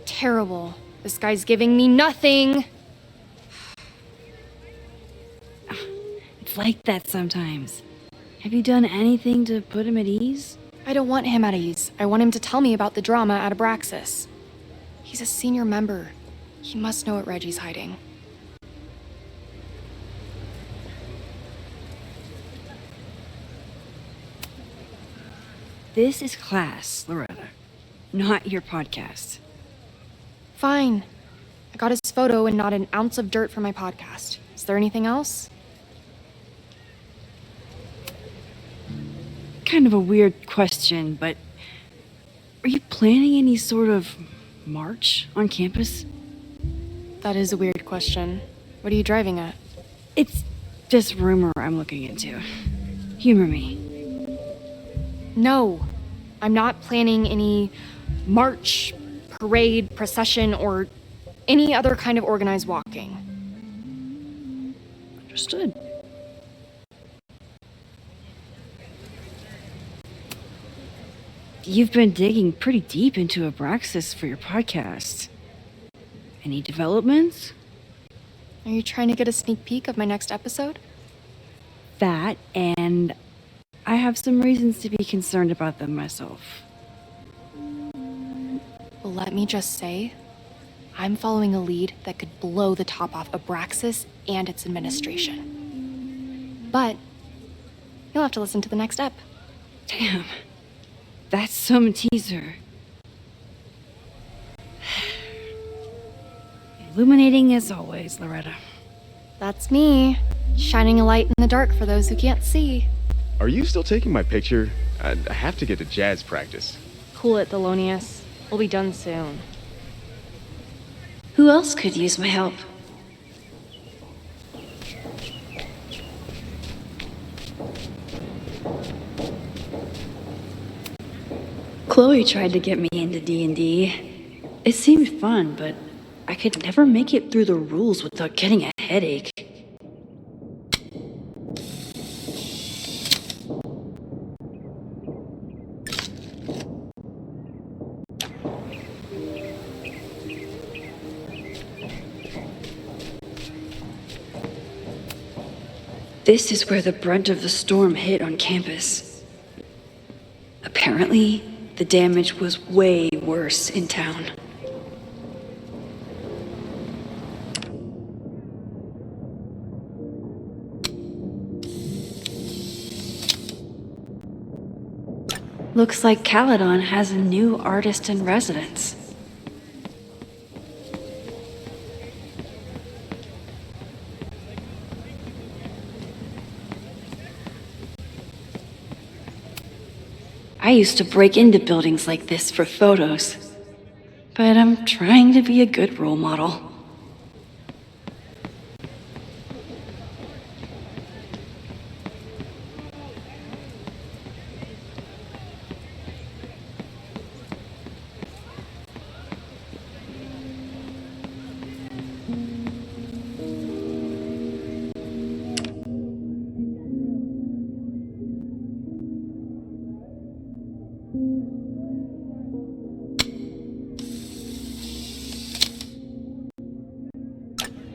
Terrible. This guy's giving me nothing. It's like that sometimes. Have you done anything to put him at ease? I don't want him at ease. I want him to tell me about the drama at Abraxas. He's a senior member. He must know what Reggie's hiding. This is class, Loretta, not your podcast. Fine. I got his photo and not an ounce of dirt for my podcast. Is there anything else? Kind of a weird question, but are you planning any sort of march on campus? That is a weird question. What are you driving at? It's just rumor I'm looking into. Humor me. No, I'm not planning any march, parade, procession, or any other kind of organized walking. Understood. You've been digging pretty deep into Abraxas for your podcast. Any developments? Are you trying to get a sneak peek of my next episode? That, and I have some reasons to be concerned about them myself. Well, let me just say, I'm following a lead that could blow the top off Abraxas and its administration. But you'll have to listen to the next ep. Damn. That's some teaser. Illuminating as always, Loretta. That's me, shining a light in the dark for those who can't see. Are you still taking my picture? I have to get to jazz practice. Cool it, Thelonious. We'll be done soon. Who else could use my help? Chloe tried to get me into D&D. It seemed fun, but I could never make it through the rules without getting a headache. This is where the brunt of the storm hit on campus. Apparently, the damage was way worse in town. Looks like Caledon has a new artist in residence. I used to break into buildings like this for photos, but I'm trying to be a good role model.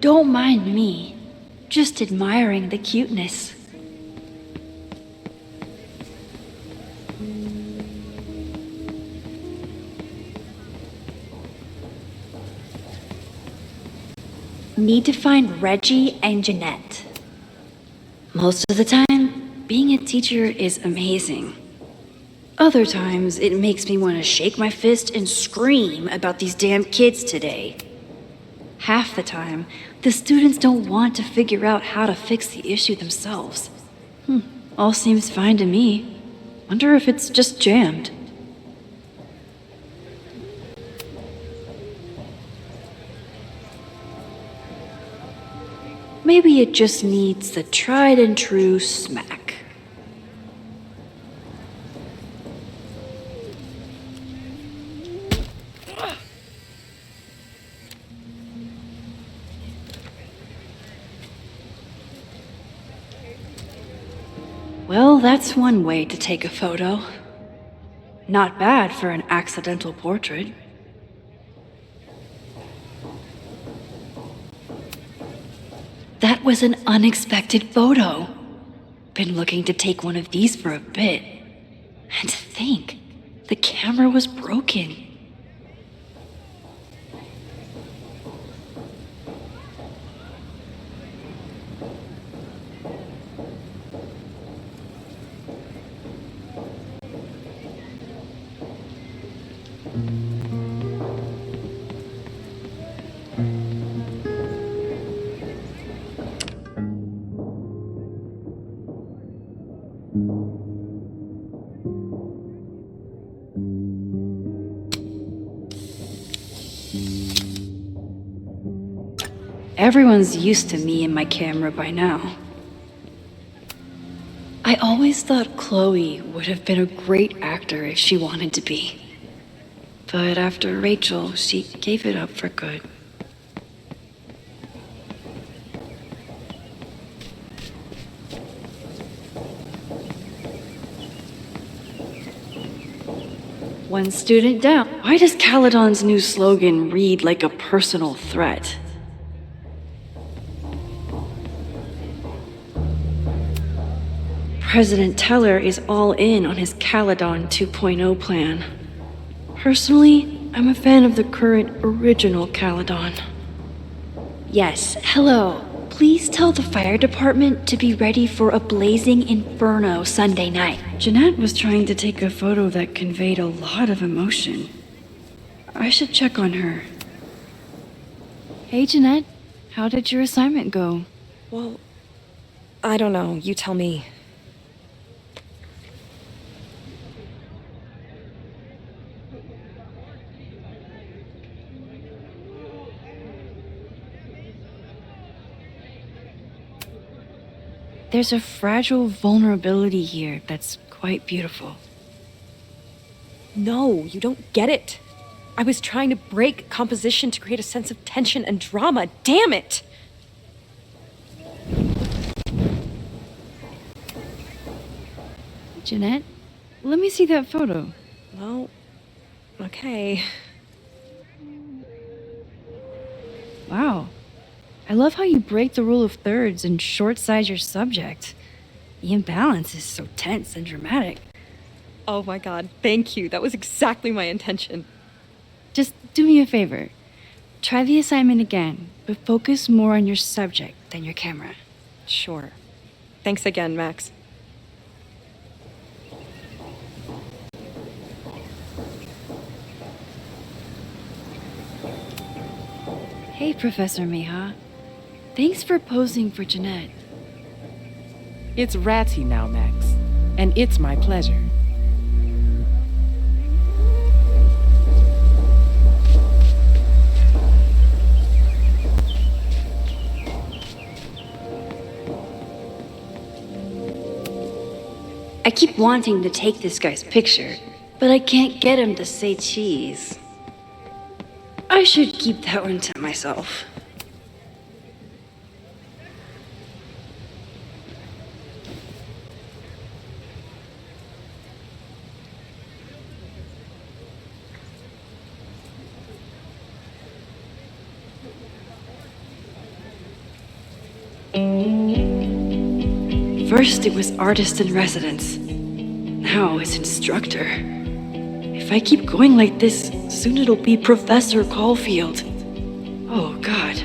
Don't mind me, just admiring the cuteness. Need to find Reggie and Jeanette. Most of the time, being a teacher is amazing. Other times, it makes me want to shake my fist and scream about these damn kids today. Half the time, the students don't want to figure out how to fix the issue themselves. All seems fine to me. Wonder if it's just jammed. Maybe it just needs the tried and true smack. Well, that's one way to take a photo. Not bad for an accidental portrait. That was an unexpected photo. Been looking to take one of these for a bit. And to think, the camera was broken. Everyone's used to me and my camera by now. I always thought Chloe would have been a great actor if she wanted to be. But after Rachel, she gave it up for good. One student down. Why does Caledon's new slogan read like a personal threat? President Teller is all in on his Caledon 2.0 plan. Personally, I'm a fan of the current original Caledon. Yes, hello. Please tell the fire department to be ready for a blazing inferno Sunday night. Jeanette was trying to take a photo that conveyed a lot of emotion. I should check on her. Hey, Jeanette. How did your assignment go? Well, I don't know. You tell me. There's a fragile vulnerability here that's quite beautiful. No, you don't get it. I was trying to break composition to create a sense of tension and drama. Damn it! Jeanette, let me see that photo. Well, okay. Wow. I love how you break the rule of thirds and short-size your subject. The imbalance is so tense and dramatic. Oh my god, thank you. That was exactly my intention. Just do me a favor. Try the assignment again, but focus more on your subject than your camera. Sure. Thanks again, Max. Hey, Professor Miha. Thanks for posing for Jeanette. It's Ratty now, Max. And it's my pleasure. I keep wanting to take this guy's picture, but I can't get him to say cheese. I should keep that one to myself. First it was artist in residence. Now it's instructor. If I keep going like this, soon it'll be Professor Caulfield. Oh, God.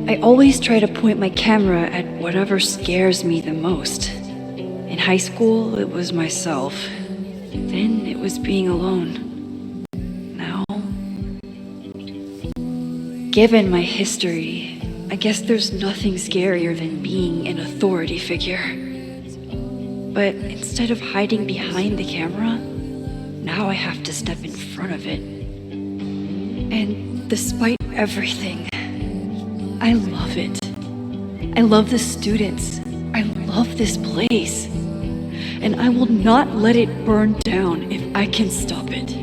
I always try to point my camera at whatever scares me the most. In high school, it was myself. Then it was being alone. Now, given my history, I guess there's nothing scarier than being an authority figure. But instead of hiding behind the camera, now I have to step in front of it. And despite everything, I love it. I love the students. I love this place. And I will not let it burn down if I can stop it.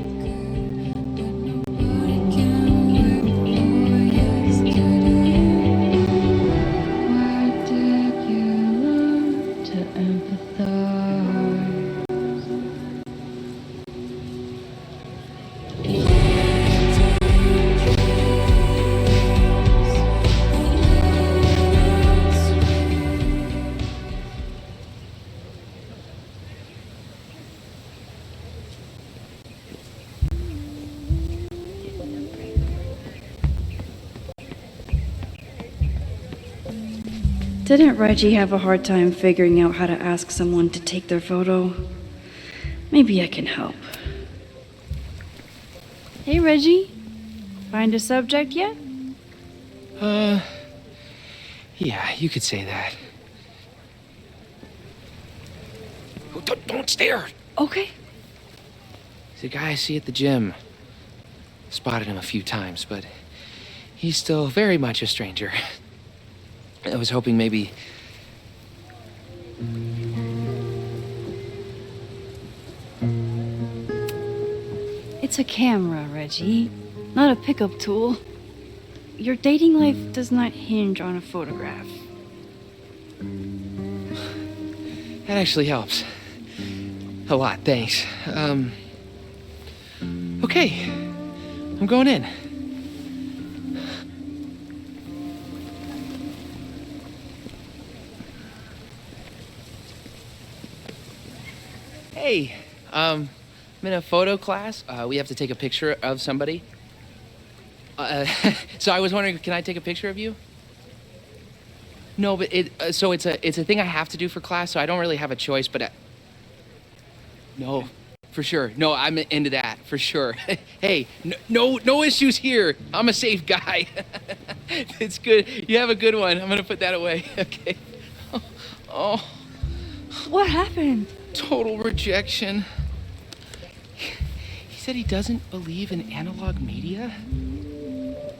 Didn't Reggie have a hard time figuring out how to ask someone to take their photo? Maybe I can help. Hey, Reggie. Find a subject yet? Yeah, you could say that. Oh, don't stare! Okay. He's a guy I see at the gym. Spotted him a few times, but he's still very much a stranger. I was hoping maybe... It's a camera, Reggie, not a pickup tool. Your dating life does not hinge on a photograph. That actually helps. A lot, thanks. Okay. I'm going in. Hey, I'm in a photo class. We have to take a picture of somebody. So I was wondering, can I take a picture of you? No, but it's a thing I have to do for class, so I don't really have a choice, but no, for sure. No, I'm into that, for sure. Hey, no issues here. I'm a safe guy. It's good. You have a good one. I'm gonna put that away. Okay. Oh. What happened? Total rejection. He said he doesn't believe in analog media.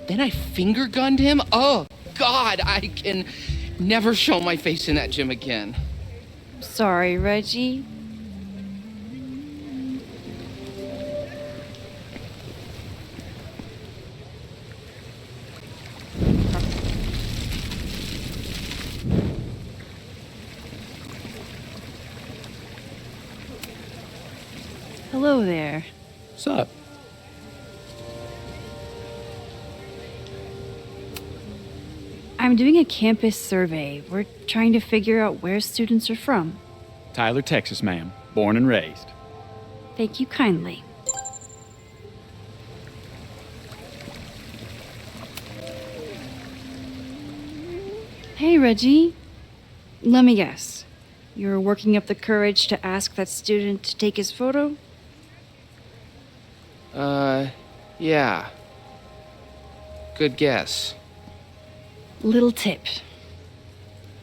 Then I finger gunned him? Oh, God, I can never show my face in that gym again. Sorry, Reggie. Hello there. What's up? I'm doing a campus survey. We're trying to figure out where students are from. Tyler, Texas, ma'am. Born and raised. Thank you kindly. Hey, Reggie. Let me guess. You're working up the courage to ask that student to take his photo? Yeah. Good guess. Little tip.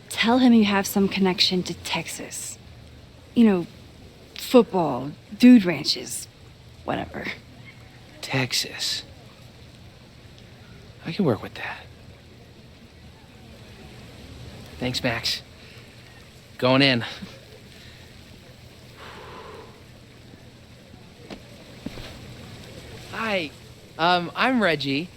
Tell him you have some connection to Texas. You know, football, dude ranches, whatever. Texas. I can work with that. Thanks, Max. Going in. Hi, I'm Reggie.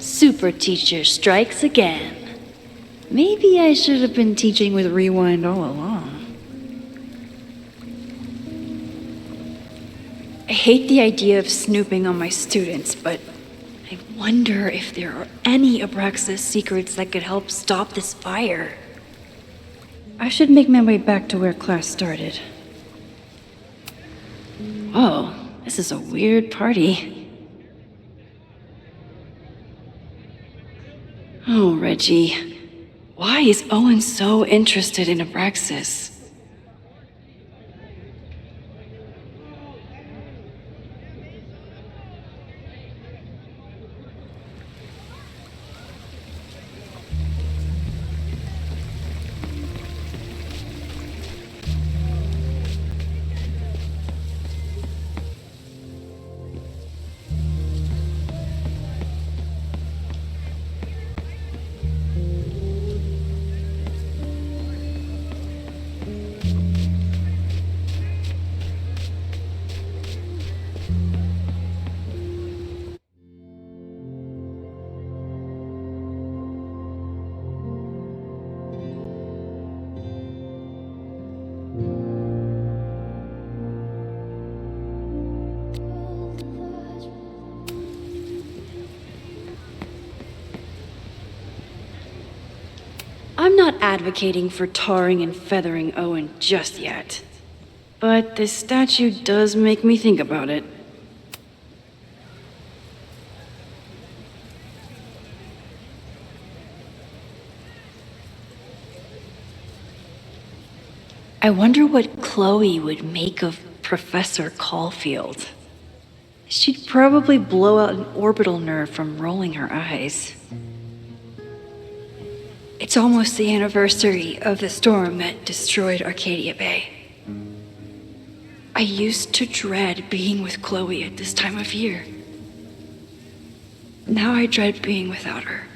Super teacher strikes again. Maybe I should have been teaching with Rewind all along. I hate the idea of snooping on my students, but I wonder if there are any Abraxas secrets that could help stop this fire. I should make my way back to where class started. Whoa, this is a weird party. Oh, Reggie. Why is Owen so interested in Abraxas? I'm not advocating for tarring and feathering Owen just yet. But this statue does make me think about it. I wonder what Chloe would make of Professor Caulfield. She'd probably blow out an orbital nerve from rolling her eyes. It's almost the anniversary of the storm that destroyed Arcadia Bay. I used to dread being with Chloe at this time of year. Now I dread being without her.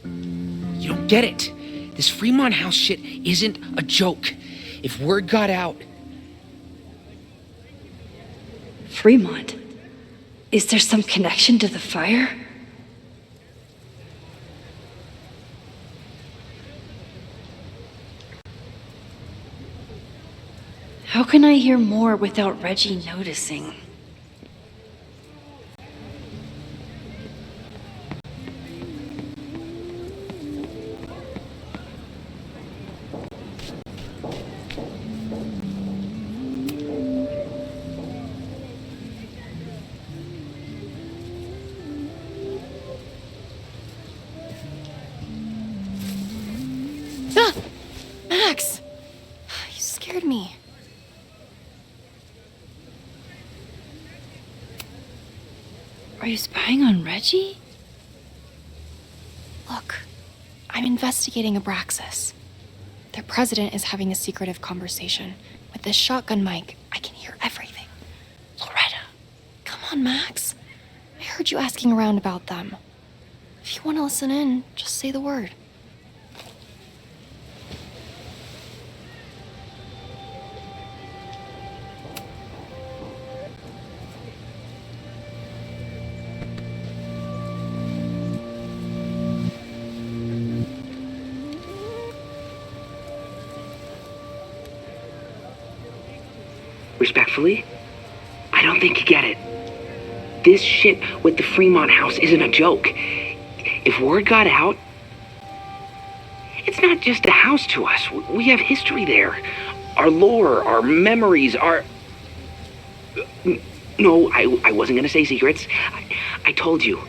You don't get it. This Fremont House shit isn't a joke. If word got out... Fremont? Is there some connection to the fire? How can I hear more without Reggie noticing? Ah! Max! You scared me. Are you spying on Reggie? Look, I'm investigating Abraxas. Their president is having a secretive conversation. With this shotgun mic, I can hear everything. Loretta, come on, Max. I heard you asking around about them. If you want to listen in, just say the word. Respectfully, I don't think you get it. This shit with the Fremont House isn't a joke. If word got out, it's not just a house to us. We have history there. Our lore, our memories, our... No, I wasn't gonna say secrets. I told you,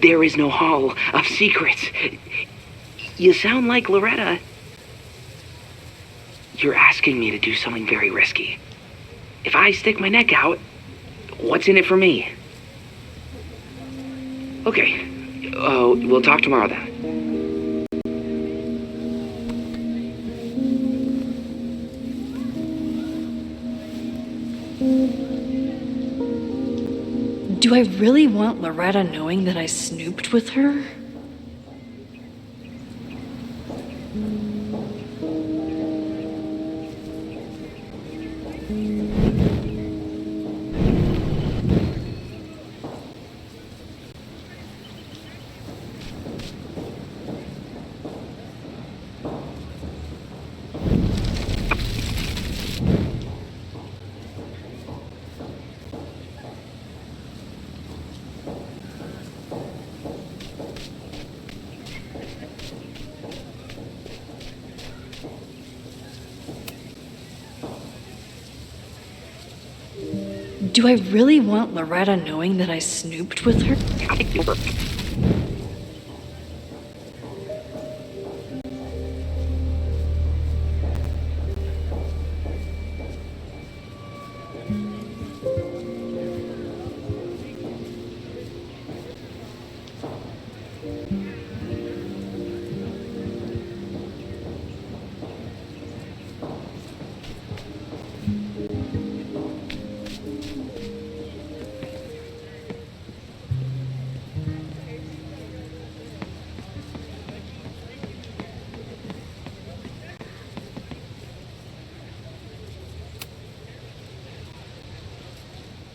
there is no Hall of Secrets. You sound like Loretta. You're asking me to do something very risky. If I stick my neck out, what's in it for me? Okay, we'll talk tomorrow then. Do I really want Loretta knowing that I snooped with her? Do I really want Loretta knowing that I snooped with her?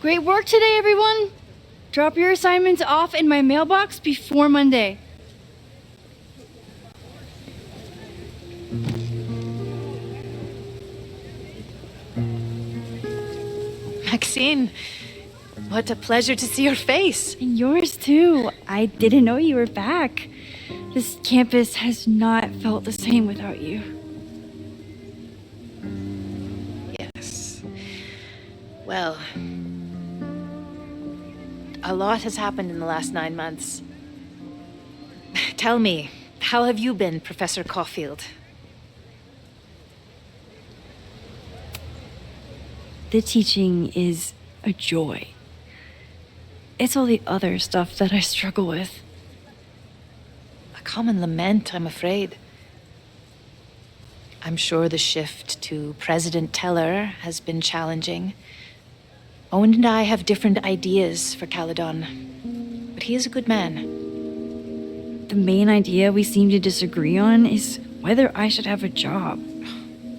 Great work today, everyone! Drop your assignments off in my mailbox before Monday. Maxine, what a pleasure to see your face. And yours too. I didn't know you were back. This campus has not felt the same without you. Yes. Well, a lot has happened in the last 9 months. Tell me, how have you been, Professor Caulfield? the teaching is a joy. It's all the other stuff that I struggle with. A common lament, I'm afraid. I'm sure the shift to President Teller has been challenging. Owen and I have different ideas for Caledon, but he is a good man. The main idea we seem to disagree on is whether I should have a job.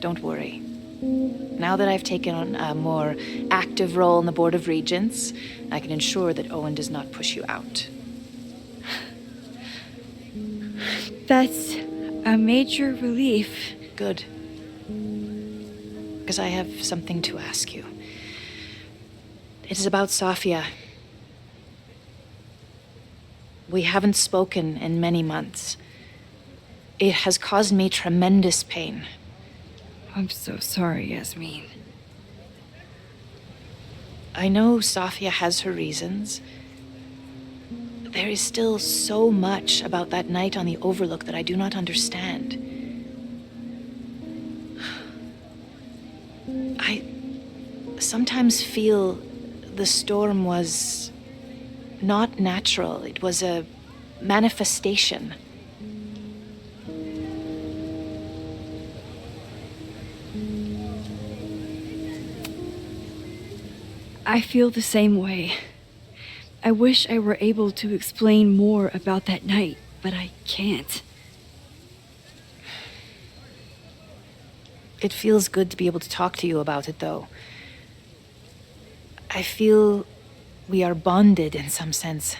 Don't worry. Now that I've taken on a more active role in the Board of Regents, I can ensure that Owen does not push you out. That's a major relief. Good. Because I have something to ask you. It is about Safia. We haven't spoken in many months. It has caused me tremendous pain. I'm so sorry, Yasmin. I know Safia has her reasons. There is still so much about that night on the Overlook that I do not understand. I sometimes feel the storm was not natural. It was a manifestation. I feel the same way. I wish I were able to explain more about that night, but I can't. It feels good to be able to talk to you about it, though. I feel we are bonded in some sense.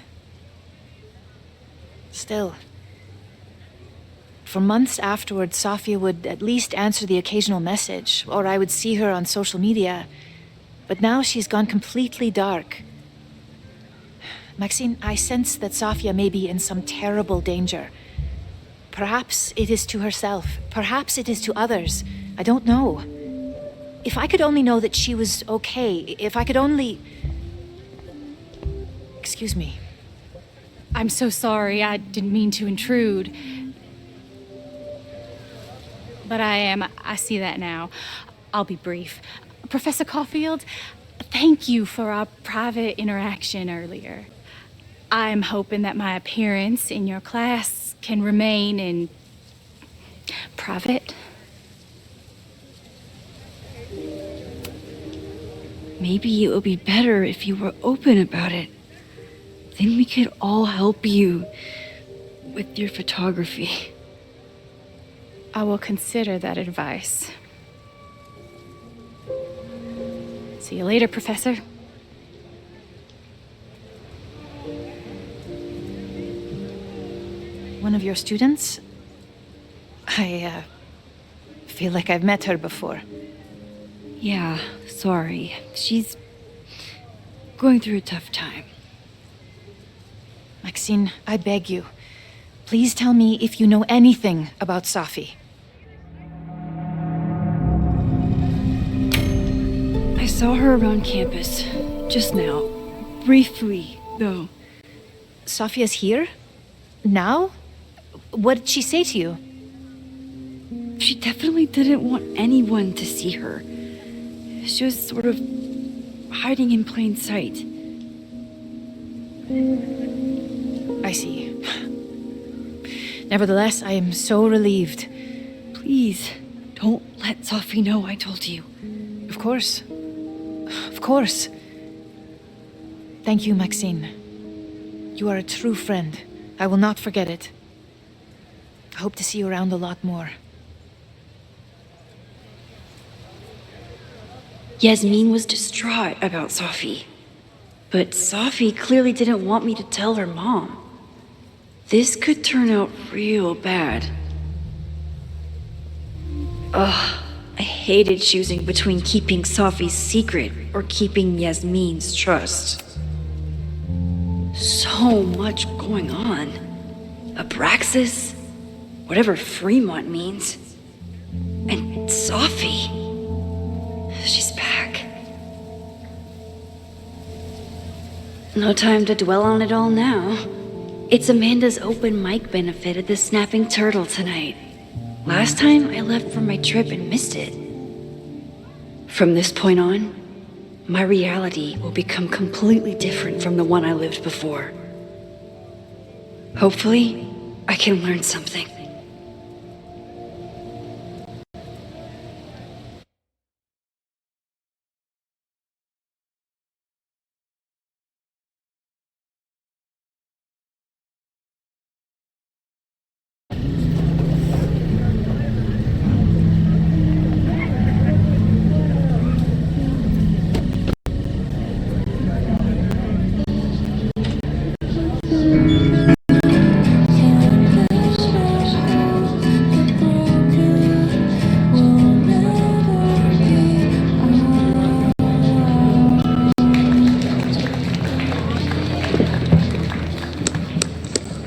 Still, for months afterwards, Safia would at least answer the occasional message, or I would see her on social media. But now she's gone completely dark. Maxine, I sense that Safia may be in some terrible danger. Perhaps it is to herself. Perhaps it is to others. I don't know. If I could only know that she was okay, if I could only... Excuse me. I'm so sorry. I didn't mean to intrude. But I see that now. I'll be brief. Professor Caulfield, thank you for our private interaction earlier. I'm hoping that my appearance in your class can remain in private. Maybe it would be better if you were open about it. Then we could all help you with your photography. I will consider that advice. See you later, Professor. One of your students? I feel like I've met her before. Yeah, sorry. She's going through a tough time. Maxine, I beg you. Please tell me if you know anything about Safi. I saw her around campus just now. Briefly, though. Safia's here? Now? What did she say to you? She definitely didn't want anyone to see her. She was sort of hiding in plain sight. I see. Nevertheless, I am so relieved. Please, don't let Safi know I told you. Of course. Of course. Thank you, Maxine. You are a true friend. I will not forget it. I hope to see you around a lot more. Yasmin was distraught about Safi. But Safi clearly didn't want me to tell her mom. This could turn out real bad. Ugh, I hated choosing between keeping Safi's secret or keeping Yasmin's trust. So much going on. Abraxas, whatever Fremont means. And Safi. She's back. No time to dwell on it all now. It's Amanda's open mic benefit at the Snapping Turtle tonight. Last time I left for my trip and missed it. From this point on, my reality will become completely different from the one I lived before. Hopefully, I can learn something.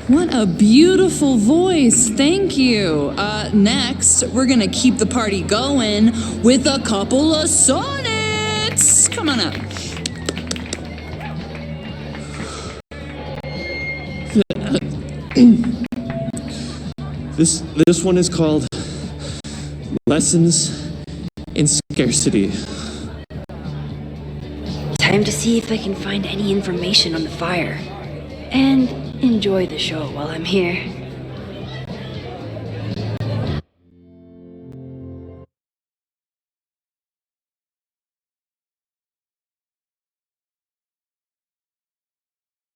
What a beautiful voice. Thank you. Next, we're gonna keep the party going with a couple of sonnets. Come on up. This one is called Lessons in Scarcity. Time to see if I can find any information on the fire. And enjoy the show while I'm here.